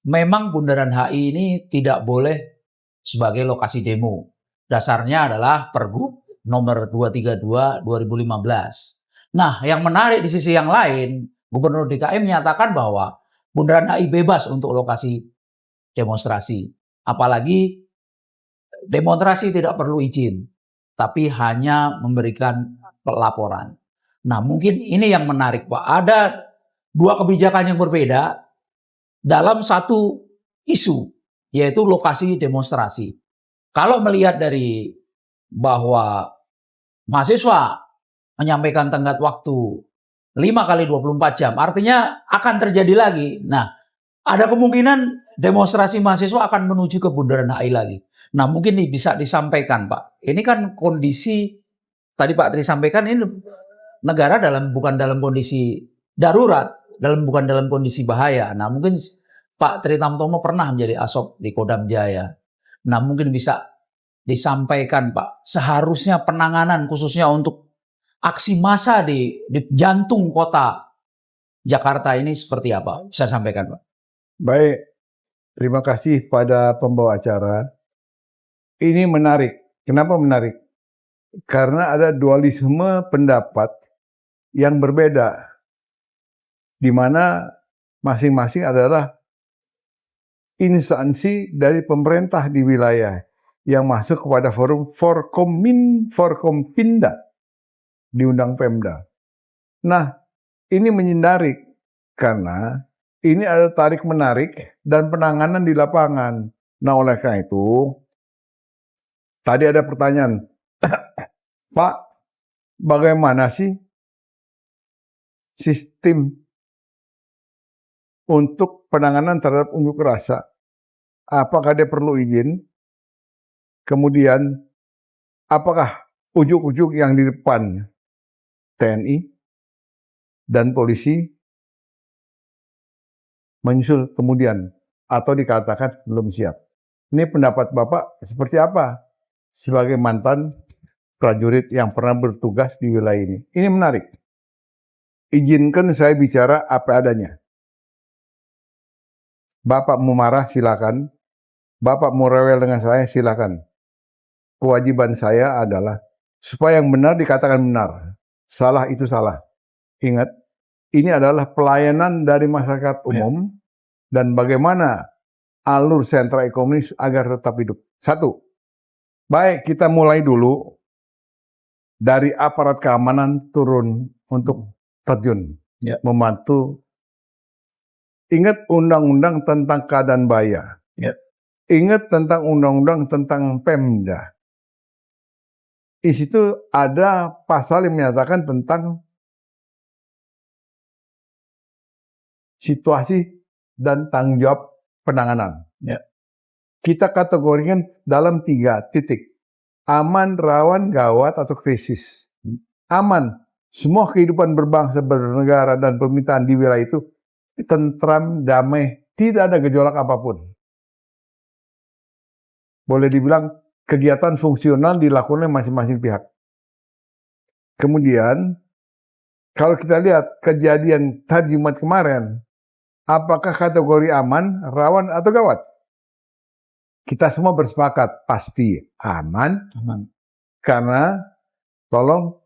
memang bundaran HI ini tidak boleh sebagai lokasi demo. Dasarnya adalah Pergub nomor 232 2015. Nah, yang menarik di sisi yang lain, Gubernur DKI menyatakan bahwa bundaran HI bebas untuk lokasi demonstrasi. Apalagi demonstrasi tidak perlu izin, tapi hanya memberikan laporan. Nah, mungkin ini yang menarik, Pak. Ada dua kebijakan yang berbeda dalam satu isu, yaitu lokasi demonstrasi. Kalau melihat dari bahwa mahasiswa menyampaikan tenggat waktu 5 kali 24 jam, artinya akan terjadi lagi. Nah, ada kemungkinan demonstrasi mahasiswa akan menuju ke bundaran HI lagi. Nah, mungkin ini bisa disampaikan, Pak. Ini kan kondisi, tadi Pak Tri sampaikan, ini negara bukan dalam kondisi darurat, bukan dalam kondisi bahaya. Nah, mungkin Pak Tri Tamtomo pernah menjadi Asop di Kodam Jaya. Nah, mungkin bisa disampaikan, Pak, seharusnya penanganan khususnya untuk aksi massa di jantung kota Jakarta ini seperti apa? Bisa sampaikan, Pak. Baik, terima kasih pada pembawa acara. Ini menarik. Kenapa menarik? Karena ada dualisme pendapat yang berbeda, di mana masing-masing adalah instansi dari pemerintah di wilayah yang masuk kepada forum Forkompinda di Undang Pemda. Nah, ini menarik karena ini ada tarik-menarik dan penanganan di lapangan. Nah, oleh karena itu, tadi ada pertanyaan, Pak, bagaimana sih sistem untuk penanganan terhadap unjuk rasa? Apakah dia perlu izin? Kemudian, apakah ujuk-ujuk yang di depan TNI dan polisi menyusul kemudian atau dikatakan belum siap? Ini pendapat Bapak seperti apa sebagai mantan prajurit yang pernah bertugas di wilayah ini? Ini menarik. Izinkan saya bicara apa adanya. Bapak mau marah silakan. Bapak mau rewel dengan saya silakan. Kewajiban saya adalah supaya yang benar dikatakan benar. Salah itu salah. Ingat, ini adalah pelayanan dari masyarakat umum dan bagaimana alur sentra ekonomi agar tetap hidup. Satu, baik kita mulai dulu dari aparat keamanan turun untuk terjun, membantu. Ingat undang-undang tentang keadaan bahaya. Ingat tentang undang-undang tentang Pemda. Di situ ada pasal yang menyatakan tentang situasi dan tanggung jawab penanganan. Kita kategorikan dalam 3 titik. Aman, rawan, gawat, atau krisis. Aman. Semua kehidupan berbangsa, bernegara, dan pemerintahan di wilayah itu tentram, damai, tidak ada gejolak apapun. Boleh dibilang kegiatan fungsional dilakukan oleh masing-masing pihak. Kemudian, kalau kita lihat kejadian tadi Jumat kemarin, apakah kategori aman, rawan, atau gawat? Kita semua bersepakat pasti aman. Karena tolong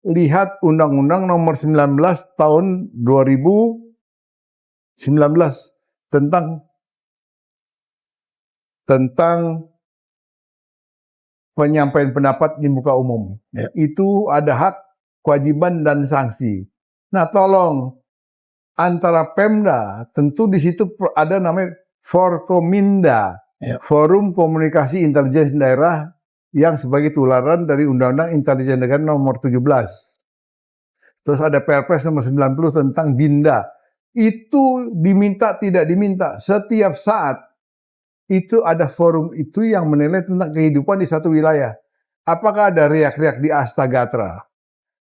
lihat Undang-Undang nomor 19 tahun 2019 tentang penyampaian pendapat di muka umum. Itu ada hak, kewajiban, dan sanksi. Nah, tolong antara Pemda, tentu di situ ada namanya Forkominda. Ya. Forum Komunikasi Intelijen Daerah yang sebagai tularan dari Undang-Undang Intelijen Negara nomor 17. Terus ada Perpres nomor 90 tentang Binda. Itu diminta tidak diminta. Setiap saat itu ada forum itu yang menilai tentang kehidupan di satu wilayah. Apakah ada riak-riak di Astagatra,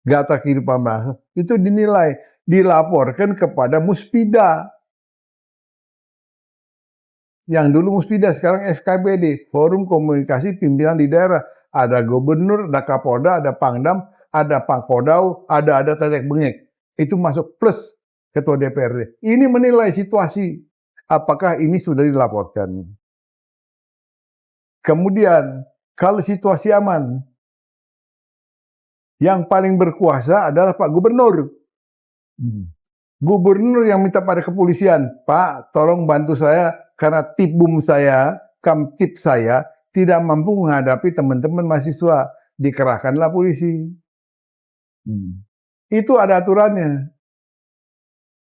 Gatra Kehidupan Bangsa, itu dinilai, dilaporkan kepada Muspida. Yang dulu Muspida, sekarang FKBD, Forum Komunikasi Pimpinan di Daerah. Ada gubernur, ada kapolda, ada pangdam, ada pangkodau, ada tetek bengek. Itu masuk plus ketua DPRD. Ini menilai situasi. Apakah ini sudah dilaporkan? Kemudian, kalau situasi aman, yang paling berkuasa adalah Pak Gubernur. Gubernur yang minta pada kepolisian, Pak, tolong bantu saya karena tibum saya, kamtip saya tidak mampu menghadapi teman-teman mahasiswa. Dikerahkanlah polisi. Itu ada aturannya.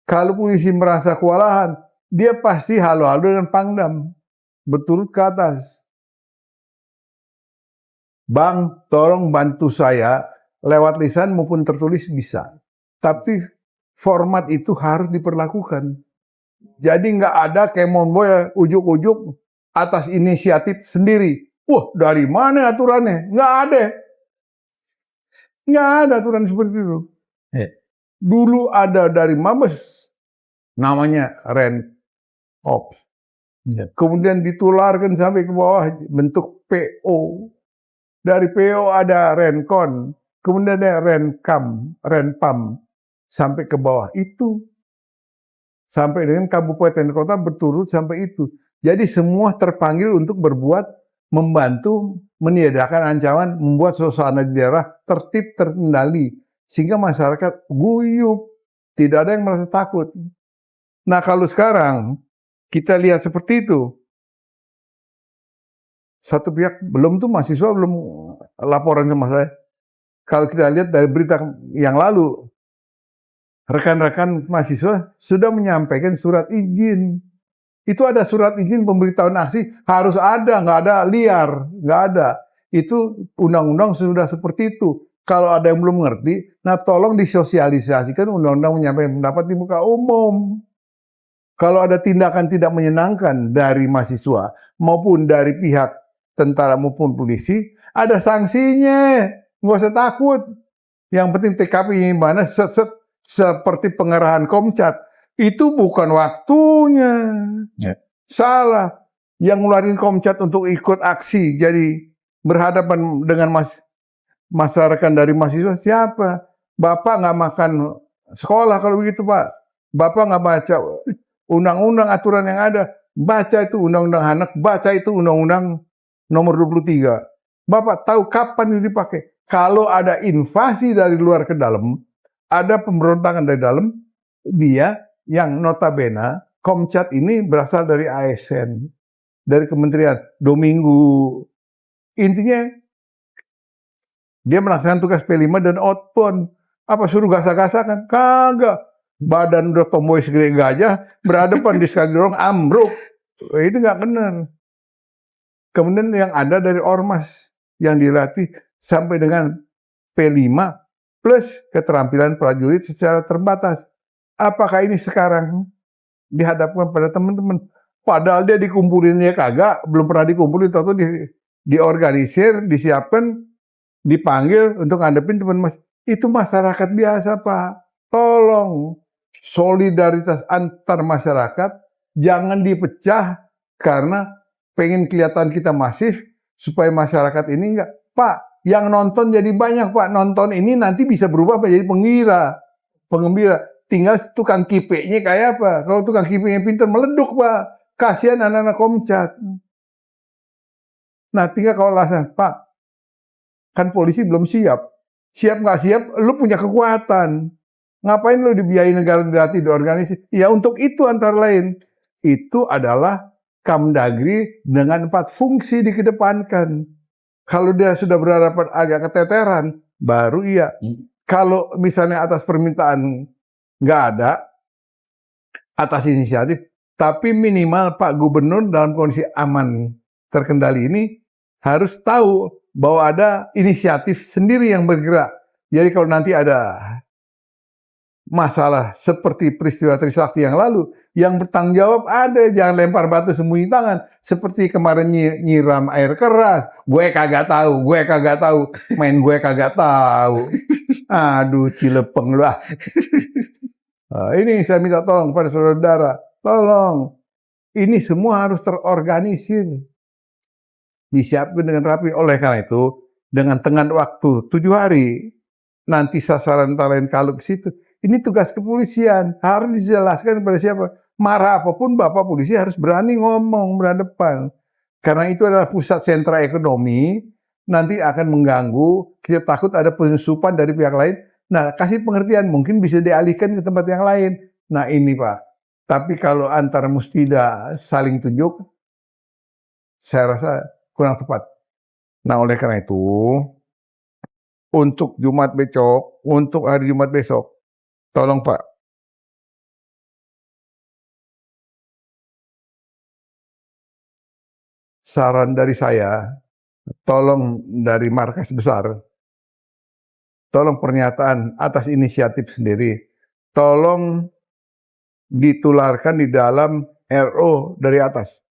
Kalau polisi merasa kewalahan, dia pasti halo-halo dengan pangdam. Betul ke atas. Bang, tolong bantu saya lewat lisan maupun tertulis bisa. Tapi format itu harus diperlakukan. Jadi nggak ada Kemon Boy ujuk-ujuk atas inisiatif sendiri. Wah, dari mana aturannya? Nggak ada. Nggak ada aturan seperti itu. Dulu ada dari Mabes, namanya Ren Ops. Kemudian ditularkan sampai ke bawah bentuk PO. Dari PO ada Renkon, kemudian ada Renkam, Renpam, sampai ke bawah itu. Sampai dengan kabupaten kota berturut sampai itu. Jadi semua terpanggil untuk berbuat, membantu, meniadakan ancaman, membuat suasana di daerah tertib, terkendali. Sehingga masyarakat guyup, tidak ada yang merasa takut. Nah kalau sekarang kita lihat seperti itu, satu pihak belum tuh mahasiswa belum laporan sama saya. Kalau kita lihat dari berita yang lalu, rekan-rekan mahasiswa sudah menyampaikan surat izin. Itu ada surat izin pemberitahuan aksi, harus ada, nggak ada liar, nggak ada. Itu undang-undang sudah seperti itu. Kalau ada yang belum ngerti, nah tolong disosialisasikan undang-undang menyampaikan pendapat di muka umum. Kalau ada tindakan tidak menyenangkan dari mahasiswa maupun dari pihak tentara maupun polisi, ada sanksinya. Nggak usah takut. Yang penting TKP mana set-set seperti pengerahan Komcat. Itu bukan waktunya. Salah. Yang ngeluarin Komcat untuk ikut aksi jadi berhadapan dengan masyarakat dari mahasiswa siapa? Bapak nggak makan sekolah kalau begitu, Pak. Bapak nggak baca undang-undang aturan yang ada. Baca itu undang-undang anak, baca itu undang-undang nomor 23. Bapak tahu kapan ini dipakai? Kalau ada invasi dari luar ke dalam, ada pemberontakan dari dalam, dia yang notabene Komcat ini berasal dari ASN, dari Kementerian Dominggu. Intinya dia melaksanakan tugas P5 dan outbound. Apa suruh gasak-gasakan? Kagak. Badan udah tomboy segede gajah, berhadapan di sekali dorong ambruk. Itu nggak benar. Kemudian yang ada dari ormas yang dilatih sampai dengan P5 plus keterampilan prajurit secara terbatas. Apakah ini sekarang dihadapkan pada teman-teman? Padahal dia dikumpulin ya kagak, belum pernah dikumpulin, atau diorganisir, disiapkan, dipanggil untuk ngadepin teman mas. Itu masyarakat biasa, Pak. Tolong solidaritas antar masyarakat jangan dipecah karena pengen kelihatan kita masif supaya masyarakat ini enggak. Pak, yang nonton jadi banyak, Pak. Nonton ini nanti bisa berubah menjadi pengembira. Tinggal tukang kipeknya kayak apa. Kalau tukang kipeknya pintar meleduk, Pak. Kasihan anak-anak Komcat. Nah, tinggal kalau alasan, Pak, kan polisi belum siap. Siap nggak siap, lu punya kekuatan. Ngapain lu dibiayai negara dilatih diorganisasi? Ya untuk itu antara lain. Itu adalah Kamdagri dengan 4 fungsi dikedepankan. Kalau dia sudah berhadapan agak keteteran, baru iya. Kalau misalnya atas permintaan nggak ada, atas inisiatif, Tapi minimal Pak Gubernur dalam kondisi aman terkendali ini harus tahu bahwa ada inisiatif sendiri yang bergerak. Jadi kalau nanti ada masalah seperti peristiwa Trisakti yang lalu, yang bertanggung jawab ada, jangan lempar batu sembunyi tangan. Seperti kemarin nyiram air keras, gue kagak tahu, main gue kagak tahu. Aduh, cilepeng lah. Nah, ini saya minta tolong pada saudara, tolong. Ini semua harus terorganisir, disiapkan dengan rapi. Oleh karena itu, dengan tenggat waktu 7 hari, nanti sasaran talent kalau ke situ. Ini tugas kepolisian, harus dijelaskan kepada siapa. Marah apapun Bapak polisi harus berani ngomong berhadapan. Karena itu adalah pusat sentra ekonomi, nanti akan mengganggu, kita takut ada penyusupan dari pihak lain. Nah, kasih pengertian, mungkin bisa dialihkan ke tempat yang lain. Nah ini Pak, tapi kalau antar mustida saling tunjuk, saya rasa kurang tepat. Nah oleh karena itu, untuk Jumat besok, untuk hari Jumat besok, tolong Pak, saran dari saya, tolong dari markas besar, tolong pernyataan atas inisiatif sendiri, tolong ditularkan di dalam RO dari atas.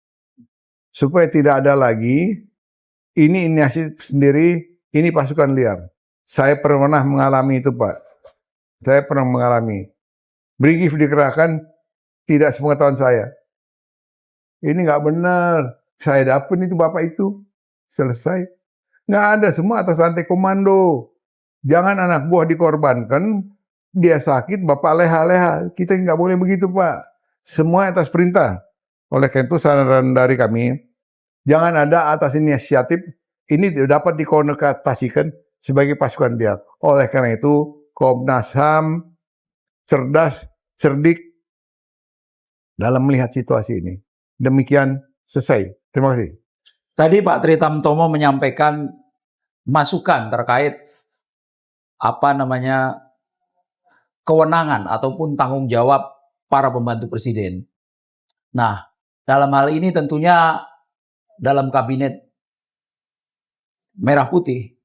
Supaya tidak ada lagi, ini inisiatif sendiri, ini pasukan liar. Saya pernah mengalami itu Pak. Saya pernah mengalami. Brigif dikerahkan, tidak sepengetahuan saya. Ini nggak benar. Saya dapat itu Bapak itu. Selesai. Nggak ada, semua atas rantai komando. Jangan anak buah dikorbankan, dia sakit, Bapak leha-leha. Kita nggak boleh begitu Pak. Semua atas perintah. Oleh karena itu saran dari kami, jangan ada atas inisiatif, ini dapat dikonotasikan sebagai pasukan liar. Oleh karena itu, Komnas HAM cerdas, cerdik dalam melihat situasi ini. Demikian, selesai. Terima kasih. Tadi Pak Tritamtomo menyampaikan masukan terkait kewenangan ataupun tanggung jawab para pembantu presiden. Nah, dalam hal ini tentunya dalam kabinet Merah Putih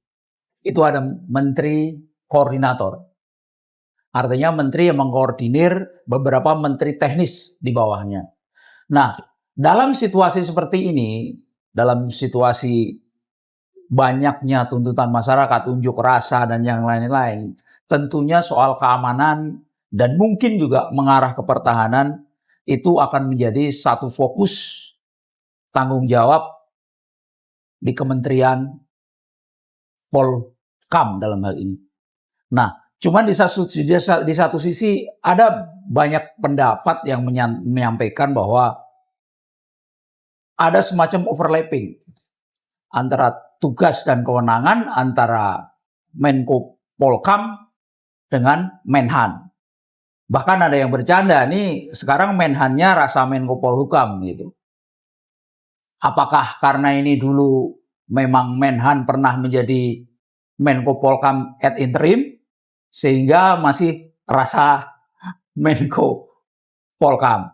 itu ada menteri koordinator. Artinya menteri yang mengkoordinir beberapa menteri teknis di bawahnya. Nah, dalam situasi seperti ini, dalam situasi banyaknya tuntutan masyarakat, unjuk rasa dan yang lain-lain, tentunya soal keamanan dan mungkin juga mengarah ke pertahanan itu akan menjadi satu fokus tanggung jawab di Kementerian Polkam dalam hal ini. Nah, cuman di satu sisi ada banyak pendapat yang menyampaikan bahwa ada semacam overlapping antara tugas dan kewenangan antara Menko Polkam dengan Menhan. Bahkan ada yang bercanda, nih sekarang Menhannya rasa Menko Polhukam gitu. Apakah karena ini dulu memang Menhan pernah menjadi Menko Polkam ad interim, sehingga masih rasa Menko Polkam.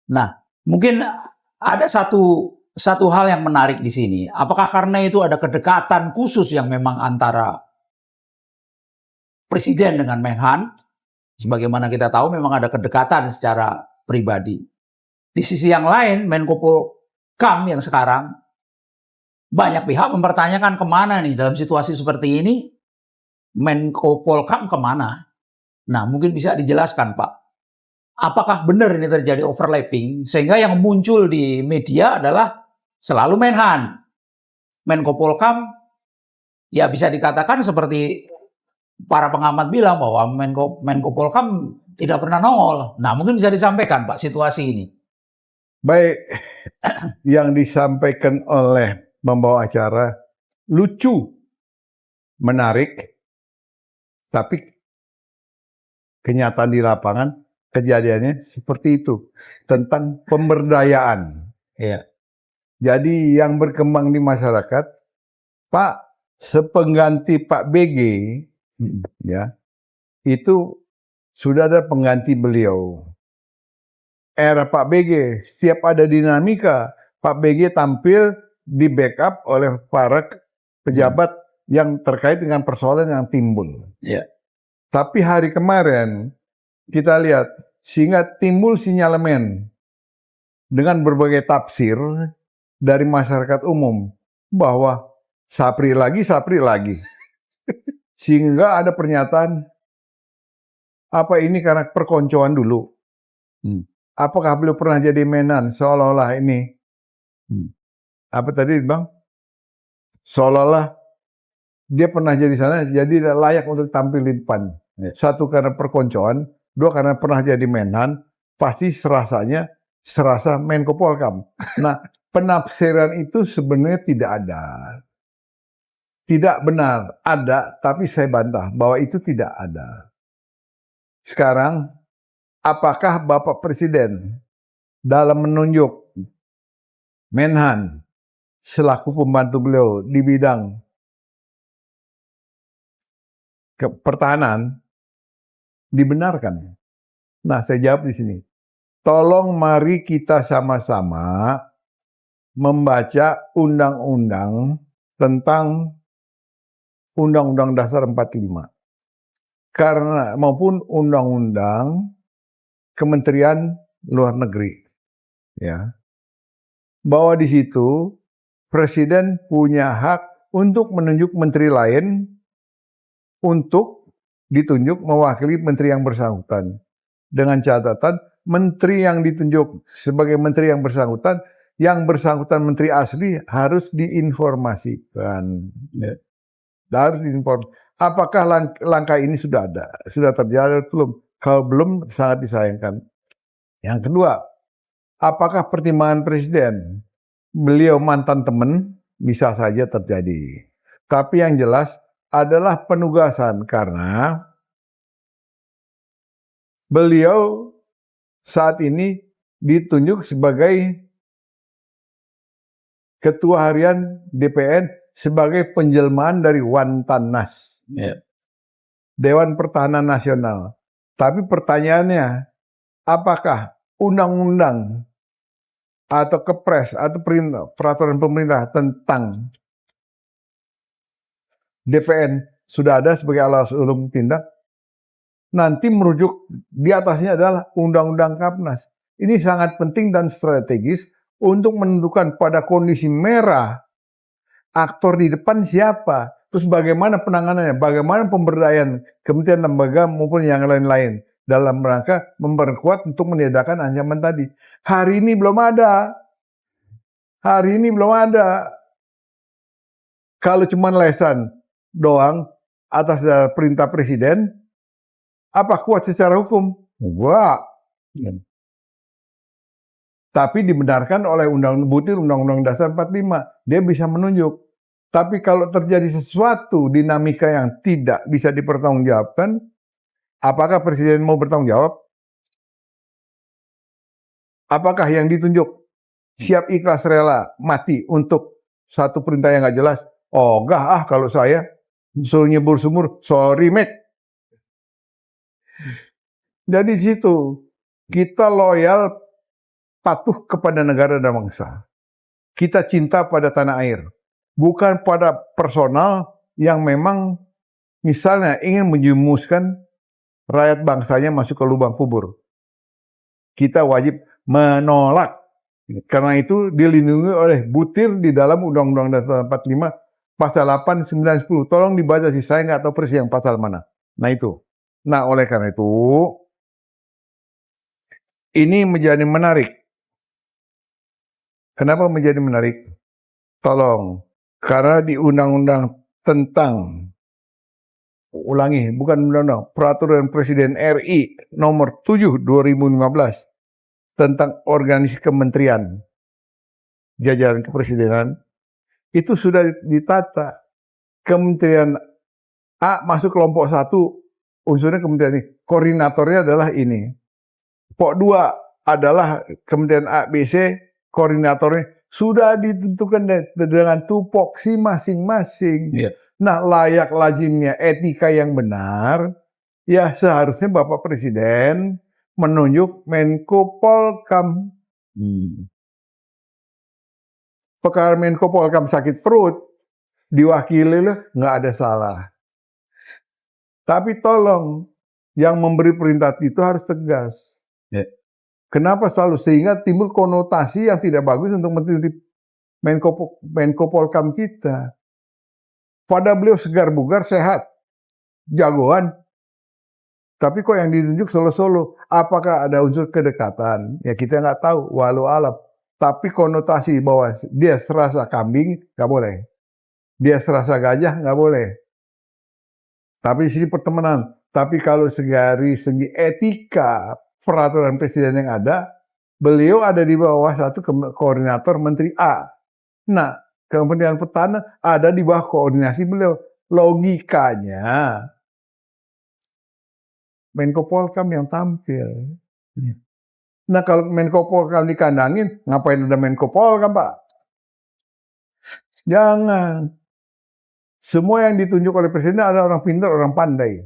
Nah, mungkin ada satu hal yang menarik di sini. Apakah karena itu ada kedekatan khusus yang memang antara Presiden dengan Menhan? Sebagaimana kita tahu memang ada kedekatan secara pribadi. Di sisi yang lain, Menko Polkam yang sekarang, banyak pihak mempertanyakan kemana nih dalam situasi seperti ini, Menko Polkam kemana? Nah, mungkin bisa dijelaskan Pak. Apakah benar ini terjadi overlapping sehingga yang muncul di media adalah selalu Menhan. Menko Polkam ya bisa dikatakan seperti para pengamat bilang bahwa Menko Polkam tidak pernah nongol. Nah, mungkin bisa disampaikan Pak situasi ini. Baik, yang disampaikan oleh membawa acara lucu, menarik, tapi kenyataan di lapangan kejadiannya seperti itu, tentang pemberdayaan. Iya. Jadi yang berkembang di masyarakat, Pak, sepengganti Pak BG, ya, itu sudah ada pengganti beliau. era Pak BG, setiap ada dinamika, Pak BG tampil di backup oleh para pejabat yang terkait dengan persoalan yang timbul. Ya. Tapi hari kemarin kita lihat sehingga timbul sinyalemen dengan berbagai tafsir dari masyarakat umum bahwa Sapri lagi. Sehingga ada pernyataan, apa ini karena perkoncoan dulu? Apakah beliau pernah jadi Menan? Seolah-olah ini, apa tadi Bang? Seolah-olah dia pernah jadi sana, jadi layak untuk tampil di depan. Satu karena perkoncoan, dua karena pernah jadi Menan, pasti serasa Menko Polkam. Nah, penafsiran itu sebenarnya tidak ada. Tidak benar, ada, tapi saya bantah bahwa itu tidak ada. Sekarang, apakah Bapak Presiden dalam menunjuk Menhan selaku pembantu beliau di bidang pertahanan dibenarkan? Nah, saya jawab di sini. Tolong mari kita sama-sama membaca undang-undang tentang Undang-Undang Dasar 45. Karena maupun Undang-Undang Kementerian Luar Negeri. Ya. Bahwa di situ Presiden punya hak untuk menunjuk menteri lain untuk ditunjuk mewakili menteri yang bersangkutan. Dengan catatan menteri yang ditunjuk sebagai menteri yang bersangkutan menteri asli harus diinformasikan. Ya. Harus diinformasikan. Apakah langkah ini sudah ada? Sudah terjadi belum? Kalau belum, sangat disayangkan. Yang kedua, apakah pertimbangan Presiden? Beliau mantan teman, bisa saja terjadi. Tapi yang jelas adalah penugasan karena beliau saat ini ditunjuk sebagai Ketua Harian DPN sebagai penjelmaan dari Wantanas, Dewan Pertahanan Nasional. Tapi pertanyaannya, apakah undang-undang atau kepres atau peraturan pemerintah tentang DPN sudah ada sebagai alas ulum tindak? Nanti merujuk di atasnya adalah Undang-Undang Kapnas. Ini sangat penting dan strategis untuk menentukan pada kondisi merah aktor di depan siapa, terus bagaimana penanganannya, bagaimana pemberdayaan kementerian lembaga maupun yang lain-lain dalam rangka memperkuat untuk meniadakan ancaman tadi. Hari ini belum ada. Kalau cuma lesan doang atas perintah Presiden, apa kuat secara hukum? Enggak. Tapi dibenarkan oleh Undang-Undang Dasar 45. Dia bisa menunjuk. Tapi kalau terjadi sesuatu dinamika yang tidak bisa dipertanggungjawabkan, apakah Presiden mau bertanggung jawab? Apakah yang ditunjuk siap ikhlas rela mati untuk satu perintah yang gak jelas? Oh enggak kalau saya suruh nyebur sumur, sorry Mac. Jadi di situ kita loyal, patuh kepada negara dan bangsa. Kita cinta pada tanah air. Bukan pada personal yang memang misalnya ingin menjerumuskan rakyat bangsanya masuk ke lubang kubur. Kita wajib menolak. Karena itu dilindungi oleh butir di dalam Undang-Undang Dasar 45 pasal 8, 9, 10. Tolong dibaca sih, saya nggak tahu persis yang pasal mana. Nah itu. Nah oleh karena itu ini menjadi menarik. Kenapa menjadi menarik? Tolong. Karena di undang-undang tentang, ulangi, bukan undang-undang, Peraturan Presiden RI nomor 7 2015 tentang organisasi kementerian jajaran kepresidenan, itu sudah ditata. Kementerian A masuk kelompok 1, unsurnya kementerian ini. Koordinatornya adalah ini. Pok 2 adalah kementerian A, B, C, koordinatornya sudah ditentukan dengan tupoksi masing-masing. Nah, layak lazimnya etika yang benar, ya seharusnya Bapak Presiden menunjuk Menko Polkam. Perkara Menko Polkam sakit perut, diwakili lah, nggak ada salah. Tapi tolong, yang memberi perintah itu harus tegas. Ya. Kenapa selalu? Sehingga timbul konotasi yang tidak bagus untuk menteri Menko Polkam kita. Pada beliau segar bugar, sehat, jagoan. Tapi kok yang ditunjuk solo-solo? Apakah ada unsur kedekatan? Ya kita nggak tahu, walau alam. Tapi konotasi bahwa dia serasa kambing, nggak boleh. Dia serasa gajah, nggak boleh. Tapi di sini pertemanan. Tapi kalau segi etika peraturan presiden yang ada, beliau ada di bawah satu koordinator Menteri A. Nah, Kementerian Pertahanan ada di bawah koordinasi beliau. Logikanya, Menko Polkam yang tampil. Nah, kalau Menko Polkam dikandangin, ngapain ada Menko Polkam, Pak? Jangan. Semua yang ditunjuk oleh presiden adalah orang pintar, orang pandai.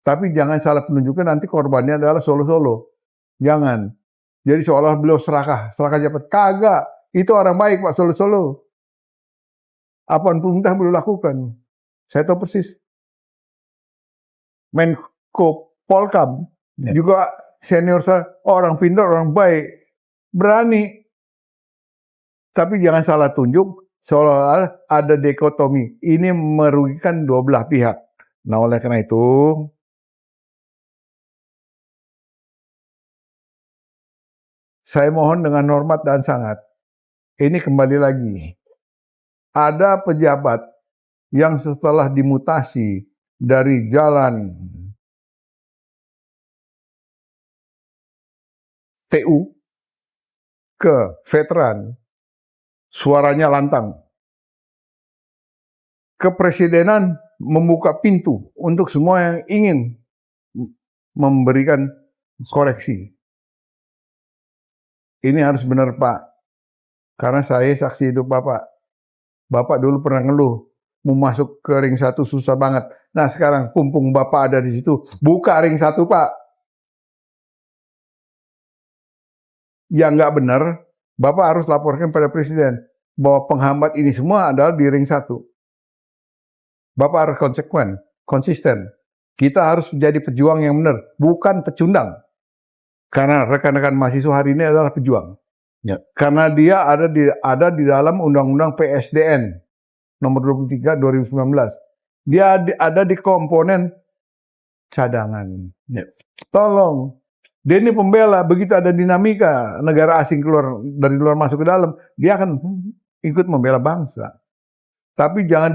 Tapi jangan salah penunjukan, nanti korbannya adalah solo-solo. Jangan. Jadi seolah beliau serakah jabat. Kagak. Itu orang baik, Pak, solo-solo. Apapun perintah beliau lakukan. Saya tahu persis. Menko Polkam juga senior saya, orang pintar, orang baik. Berani. Tapi jangan salah tunjuk, seolah ada dikotomi. Ini merugikan dua belah pihak. Nah, oleh karena itu, saya mohon dengan hormat dan sangat, ini kembali lagi. Ada pejabat yang setelah dimutasi dari jalan TU ke veteran, suaranya lantang. Kepresidenan membuka pintu untuk semua yang ingin memberikan koreksi. Ini harus benar, Pak. Karena saya saksi hidup Bapak. Bapak dulu pernah ngeluh, mau masuk ke ring 1 susah banget. Nah sekarang pumpung Bapak ada di situ, buka ring 1, Pak. Yang nggak benar, Bapak harus laporkan pada Presiden bahwa penghambat ini semua adalah di ring 1. Bapak harus konsisten. Kita harus menjadi pejuang yang benar, bukan pecundang. Karena rekan-rekan mahasiswa hari ini adalah pejuang. Ya. Karena dia ada di dalam Undang-Undang PSDN nomor 23 2019. Dia ada di komponen cadangan. Ya. Tolong. Dia ini pembela, begitu ada dinamika negara asing keluar dari luar masuk ke dalam, dia akan ikut membela bangsa. Tapi jangan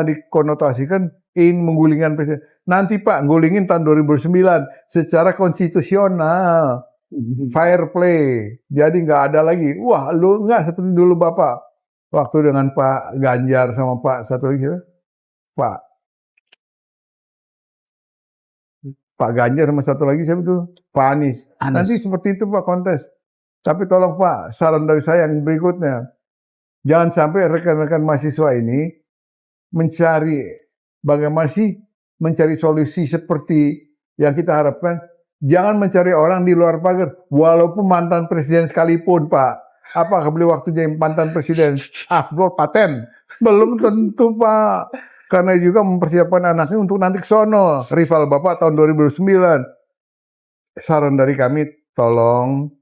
dikonotasikan ingin menggulingkan presiden. Nanti Pak, gulingin tahun 2009 secara konstitusional, fair play. Jadi nggak ada lagi. Wah, lu nggak seperti dulu Bapak waktu dengan Pak Ganjar sama Pak satu lagi, Pak Ganjar sama satu lagi siapa tuh? Pak Anies. Nanti seperti itu Pak kontes. Tapi tolong Pak, saran dari saya yang berikutnya, jangan sampai rekan-rekan mahasiswa ini mencari solusi seperti yang kita harapkan. Jangan mencari orang di luar pagar, walaupun mantan presiden sekalipun, Pak. Apakah beliau waktu jadi mantan presiden afdol paten? Belum tentu, Pak. Karena juga mempersiapkan anaknya untuk nanti ke sono. Rival Bapak tahun 2009. Saran dari kami, tolong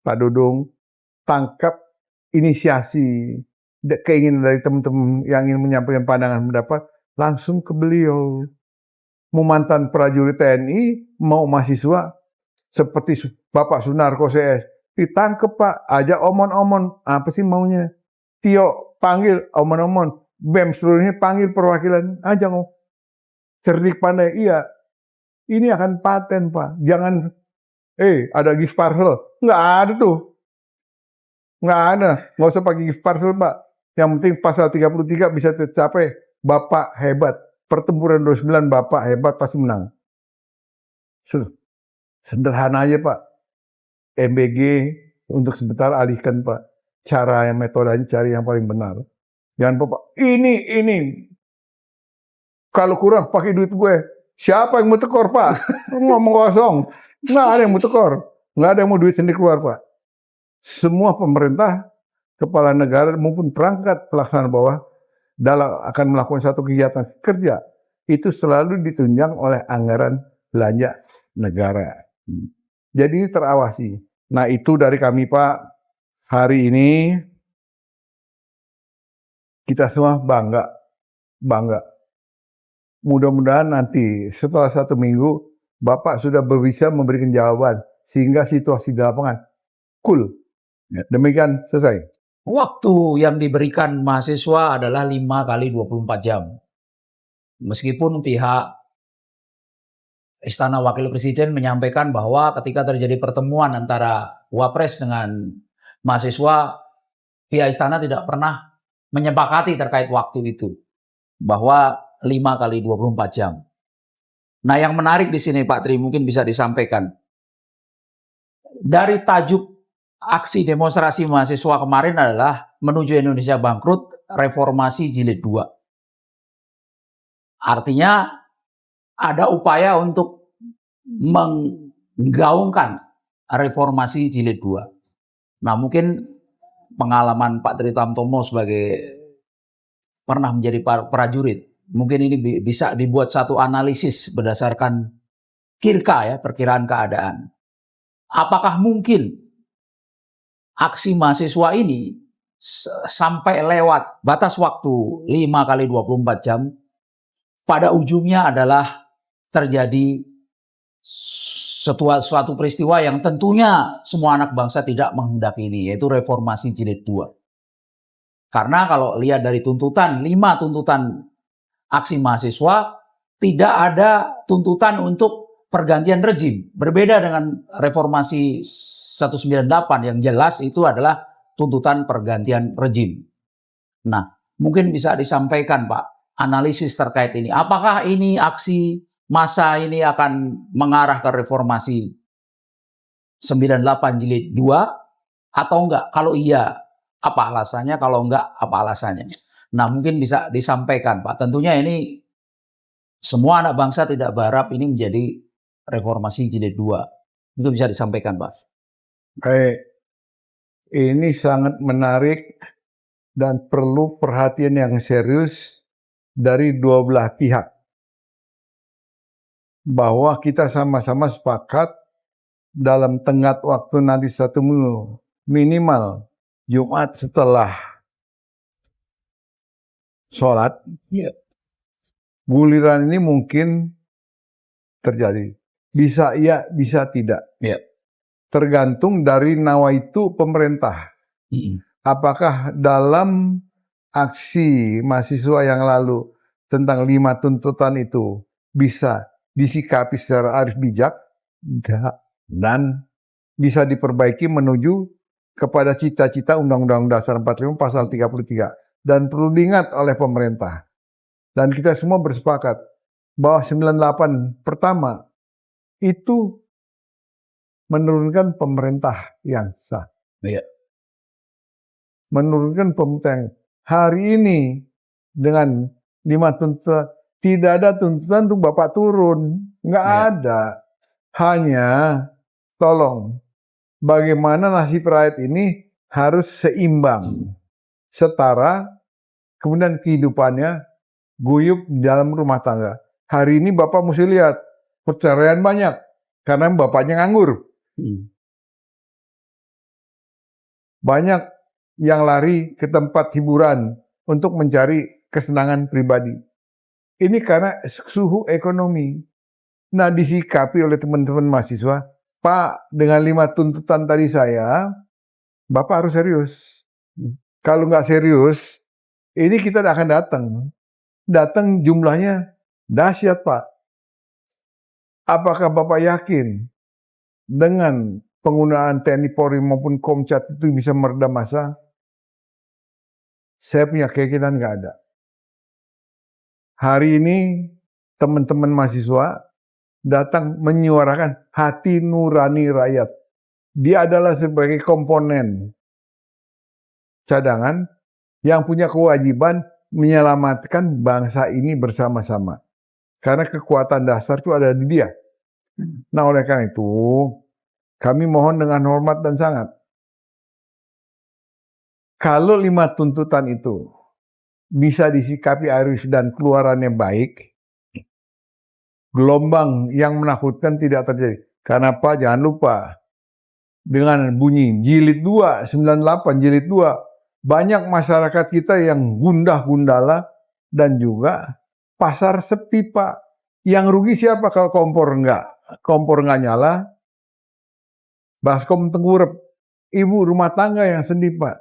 Pak Dudung, tangkap inisiasi keinginan dari teman-teman yang ingin menyampaikan pandangan pendapat langsung ke beliau. Mau mantan prajurit TNI, mau mahasiswa seperti Bapak Sunarko CS, ditangkep Pak, ajak omon-omon, apa sih maunya? Tio panggil omon-omon, BEM seluruhnya panggil perwakilan, aja ngomong. Cerdik pandai, iya. Ini akan paten Pak, jangan ada gift parcel, nggak ada tuh. Nggak ada, nggak usah pakai gift parcel Pak. Yang penting pasal 33 bisa tercapai, Bapak hebat. Pertempuran 29 Bapak hebat, pasti menang. Sederhana aja Pak. MBG untuk sebentar alihkan Pak. Cara yang metodenya cari yang paling benar. Jangan Bapak, ini. Kalau kurang pakai duit gue. Siapa yang mau tekor, Pak? Ngomong kosong. Nggak ada yang mau tekor. Nggak ada yang mau duit sendiri keluar, Pak. Semua pemerintah, kepala negara maupun perangkat pelaksana bawah dalam akan melakukan satu kegiatan kerja itu selalu ditunjang oleh anggaran belanja negara. Jadi ini terawasi. Nah itu dari kami, Pak. Hari ini kita semua bangga. Mudah-mudahan nanti setelah 1 minggu Bapak sudah bisa memberikan jawaban sehingga situasi di lapangan cool. Demikian selesai. Waktu yang diberikan mahasiswa adalah 5 kali 24 jam. Meskipun pihak Istana Wakil Presiden menyampaikan bahwa ketika terjadi pertemuan antara Wapres dengan mahasiswa, pihak istana tidak pernah menyepakati terkait waktu itu. Bahwa 5 kali 24 jam. Nah yang menarik di sini Pak Tri mungkin bisa disampaikan. Dari tajuk aksi demonstrasi mahasiswa kemarin adalah menuju Indonesia bangkrut, reformasi jilid 2. Artinya ada upaya untuk menggaungkan reformasi jilid 2. Nah mungkin pengalaman Pak Tri Tamtomo sebagai pernah menjadi prajurit, mungkin ini bisa dibuat satu analisis berdasarkan kirka ya, perkiraan keadaan. Apakah mungkin aksi mahasiswa ini sampai lewat batas waktu 5 kali 24 jam, pada ujungnya adalah terjadi suatu peristiwa yang tentunya semua anak bangsa tidak menghendaki ini, yaitu reformasi jilid 2. Karena kalau lihat dari tuntutan, 5 tuntutan aksi mahasiswa, tidak ada tuntutan untuk pergantian rejim. Berbeda dengan reformasi 198 yang jelas itu adalah tuntutan pergantian rejim. Nah, mungkin bisa disampaikan Pak, analisis terkait ini. Apakah ini aksi massa ini akan mengarah ke reformasi 98 jilid 2 atau enggak? Kalau iya, apa alasannya? Kalau enggak, apa alasannya? Nah, mungkin bisa disampaikan, Pak. Tentunya ini semua anak bangsa tidak berharap ini menjadi reformasi jilid 2. Itu bisa disampaikan, Pak. Ini sangat menarik dan perlu perhatian yang serius dari dua belah pihak. Bahwa kita sama-sama sepakat dalam tenggat waktu nanti 1 minggu minimal Jumat setelah sholat, guliran ini mungkin terjadi. Bisa iya, bisa tidak. Tergantung dari nawaitu pemerintah. Apakah dalam aksi mahasiswa yang lalu tentang 5 tuntutan itu bisa disikapi secara arif bijak dan bisa diperbaiki menuju kepada cita-cita Undang-Undang Dasar 45 pasal 33. Dan perlu diingat oleh pemerintah. Dan kita semua bersepakat bahwa 98 pertama itu menurunkan pemerintah yang sah. Menurunkan pemerintah yang hari ini dengan 5 tuntutan, tidak ada tuntutan untuk Bapak turun. Nggak ada. Hanya tolong bagaimana nasib rakyat ini harus seimbang, setara, kemudian kehidupannya guyup di dalam rumah tangga. Hari ini Bapak mesti lihat perceraian banyak karena bapaknya nganggur. Banyak yang lari ke tempat hiburan untuk mencari kesenangan pribadi. Ini karena suhu ekonomi. Nah, disikapi oleh teman-teman mahasiswa, Pak, dengan 5 tuntutan tadi saya, Bapak harus serius. Kalau nggak serius, ini kita akan datang. Datang jumlahnya dahsyat, Pak. Apakah Bapak yakin dengan penggunaan TNI Polri maupun Komcat itu bisa meredam massa? Saya punya keyakinan nggak ada. Hari ini teman-teman mahasiswa datang menyuarakan hati nurani rakyat. Dia adalah sebagai komponen cadangan yang punya kewajiban menyelamatkan bangsa ini bersama-sama. Karena kekuatan dasar itu ada di dia. Nah, oleh karena itu, kami mohon dengan hormat dan sangat, kalau 5 tuntutan itu bisa disikapi arif dan keluarannya baik, gelombang yang menakutkan tidak terjadi. Karena apa? Jangan lupa, dengan bunyi jilid 2, 98 jilid 2, banyak masyarakat kita yang gundah gundala dan juga pasar sepi, Pak. Yang rugi siapa kalau kompor nggak nyala, baskom tengkurap, ibu rumah tangga yang sedih, Pak.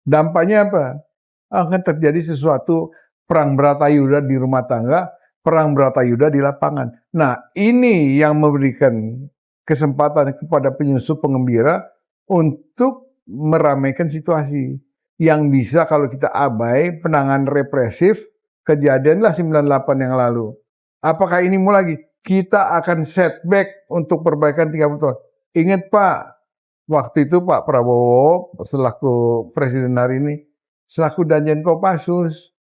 Dampaknya apa? Akan terjadi sesuatu perang Bratayuda di rumah tangga, perang Bratayuda di lapangan. Nah, ini yang memberikan kesempatan kepada penyusup pengembira untuk meramaikan situasi. Yang bisa kalau kita abai penanganan represif, kejadianlah 98 yang lalu. Apakah ini mau lagi? Kita akan setback untuk perbaikan 30 tahun. Ingat, Pak, waktu itu Pak Prabowo selaku presiden hari ini, selaku Danjen Kopassus,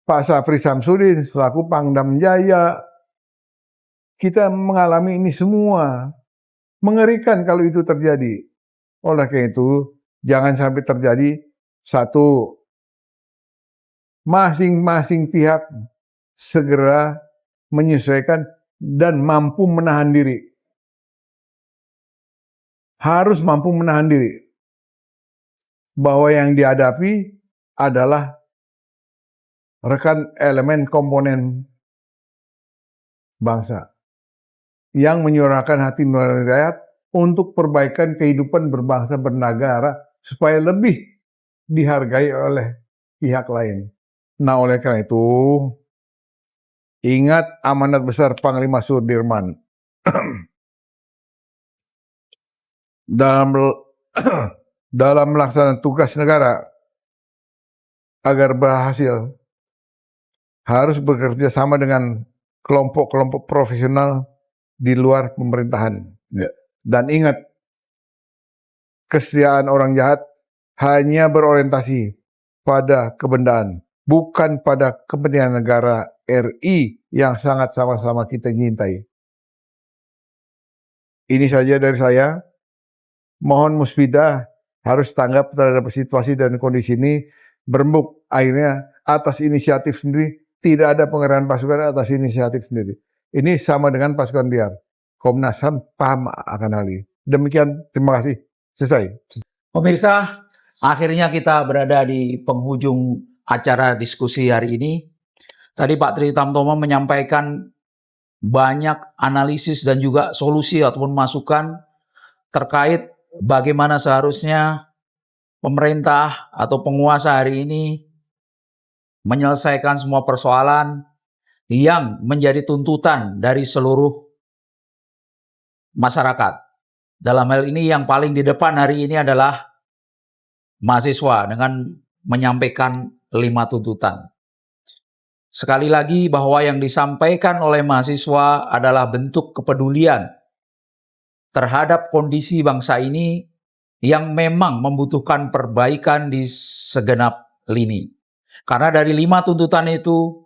Pak Safri Samsudin selaku Pangdam Jaya, kita mengalami ini semua. Mengerikan kalau itu terjadi. Oleh karena itu, jangan sampai terjadi satu, masing-masing pihak segera menyesuaikan dan mampu menahan diri. Harus mampu menahan diri. Bahwa yang dihadapi adalah rekan elemen komponen bangsa yang menyuarakan hati nurani rakyat untuk perbaikan kehidupan berbangsa bernegara supaya lebih dihargai oleh pihak lain. Nah, oleh karena itu, ingat amanat besar Panglima Sudirman dalam melaksanakan tugas negara agar berhasil harus bekerja sama dengan kelompok-kelompok profesional di luar pemerintahan. Dan ingat, kesetiaan orang jahat hanya berorientasi pada kebendaan, bukan pada kepentingan negara RI yang sangat sama-sama kita cintai. Ini saja dari saya. Mohon musbidah harus tanggap terhadap situasi dan kondisi ini. Berembuk akhirnya atas inisiatif sendiri, tidak ada pengerahan pasukan atas inisiatif sendiri. Ini sama dengan pasukan liar. Komnas HAM paham akan hal ini. Demikian, terima kasih. Selesai. Pemirsa, akhirnya kita berada di penghujung acara diskusi hari ini. Tadi Pak Tri Tamtomo menyampaikan banyak analisis dan juga solusi ataupun masukan terkait bagaimana seharusnya pemerintah atau penguasa hari ini menyelesaikan semua persoalan yang menjadi tuntutan dari seluruh masyarakat. Dalam hal ini yang paling di depan hari ini adalah mahasiswa dengan menyampaikan 5 tuntutan. Sekali lagi bahwa yang disampaikan oleh mahasiswa adalah bentuk kepedulian terhadap kondisi bangsa ini yang memang membutuhkan perbaikan di segenap lini. Karena dari 5 tuntutan itu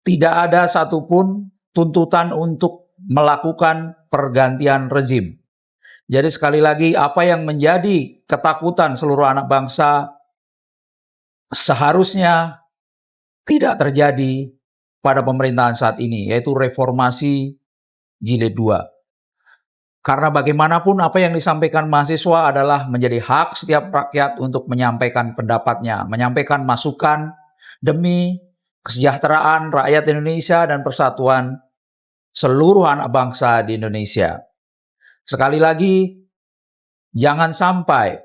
tidak ada satupun tuntutan untuk melakukan pergantian rezim. Jadi sekali lagi apa yang menjadi ketakutan seluruh anak bangsa seharusnya tidak terjadi pada pemerintahan saat ini, yaitu reformasi jilid 2. Karena bagaimanapun apa yang disampaikan mahasiswa adalah menjadi hak setiap rakyat untuk menyampaikan pendapatnya, menyampaikan masukan demi kesejahteraan rakyat Indonesia dan persatuan seluruh anak bangsa di Indonesia. Sekali lagi, jangan sampai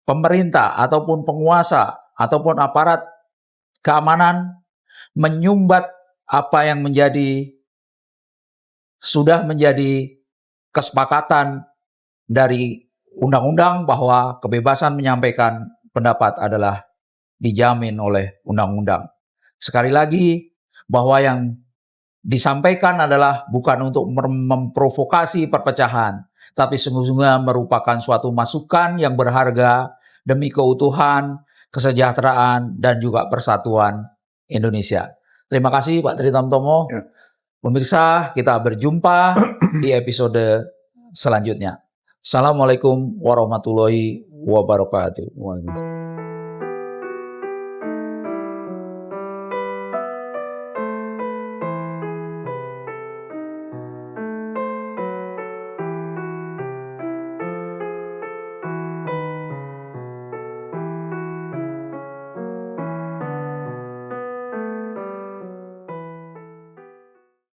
pemerintah ataupun penguasa ataupun aparat keamanan menyumbat apa yang sudah menjadi kesepakatan dari undang-undang bahwa kebebasan menyampaikan pendapat adalah dijamin oleh undang-undang. Sekali lagi, bahwa yang disampaikan adalah bukan untuk memprovokasi perpecahan, tapi sungguh-sungguh merupakan suatu masukan yang berharga demi keutuhan, kesejahteraan, dan juga persatuan Indonesia. Terima kasih Pak Tri Tamtomo. Ya. Pemirsa, kita berjumpa di episode selanjutnya. Assalamualaikum warahmatullahi wabarakatuh. Waalaikumsalam.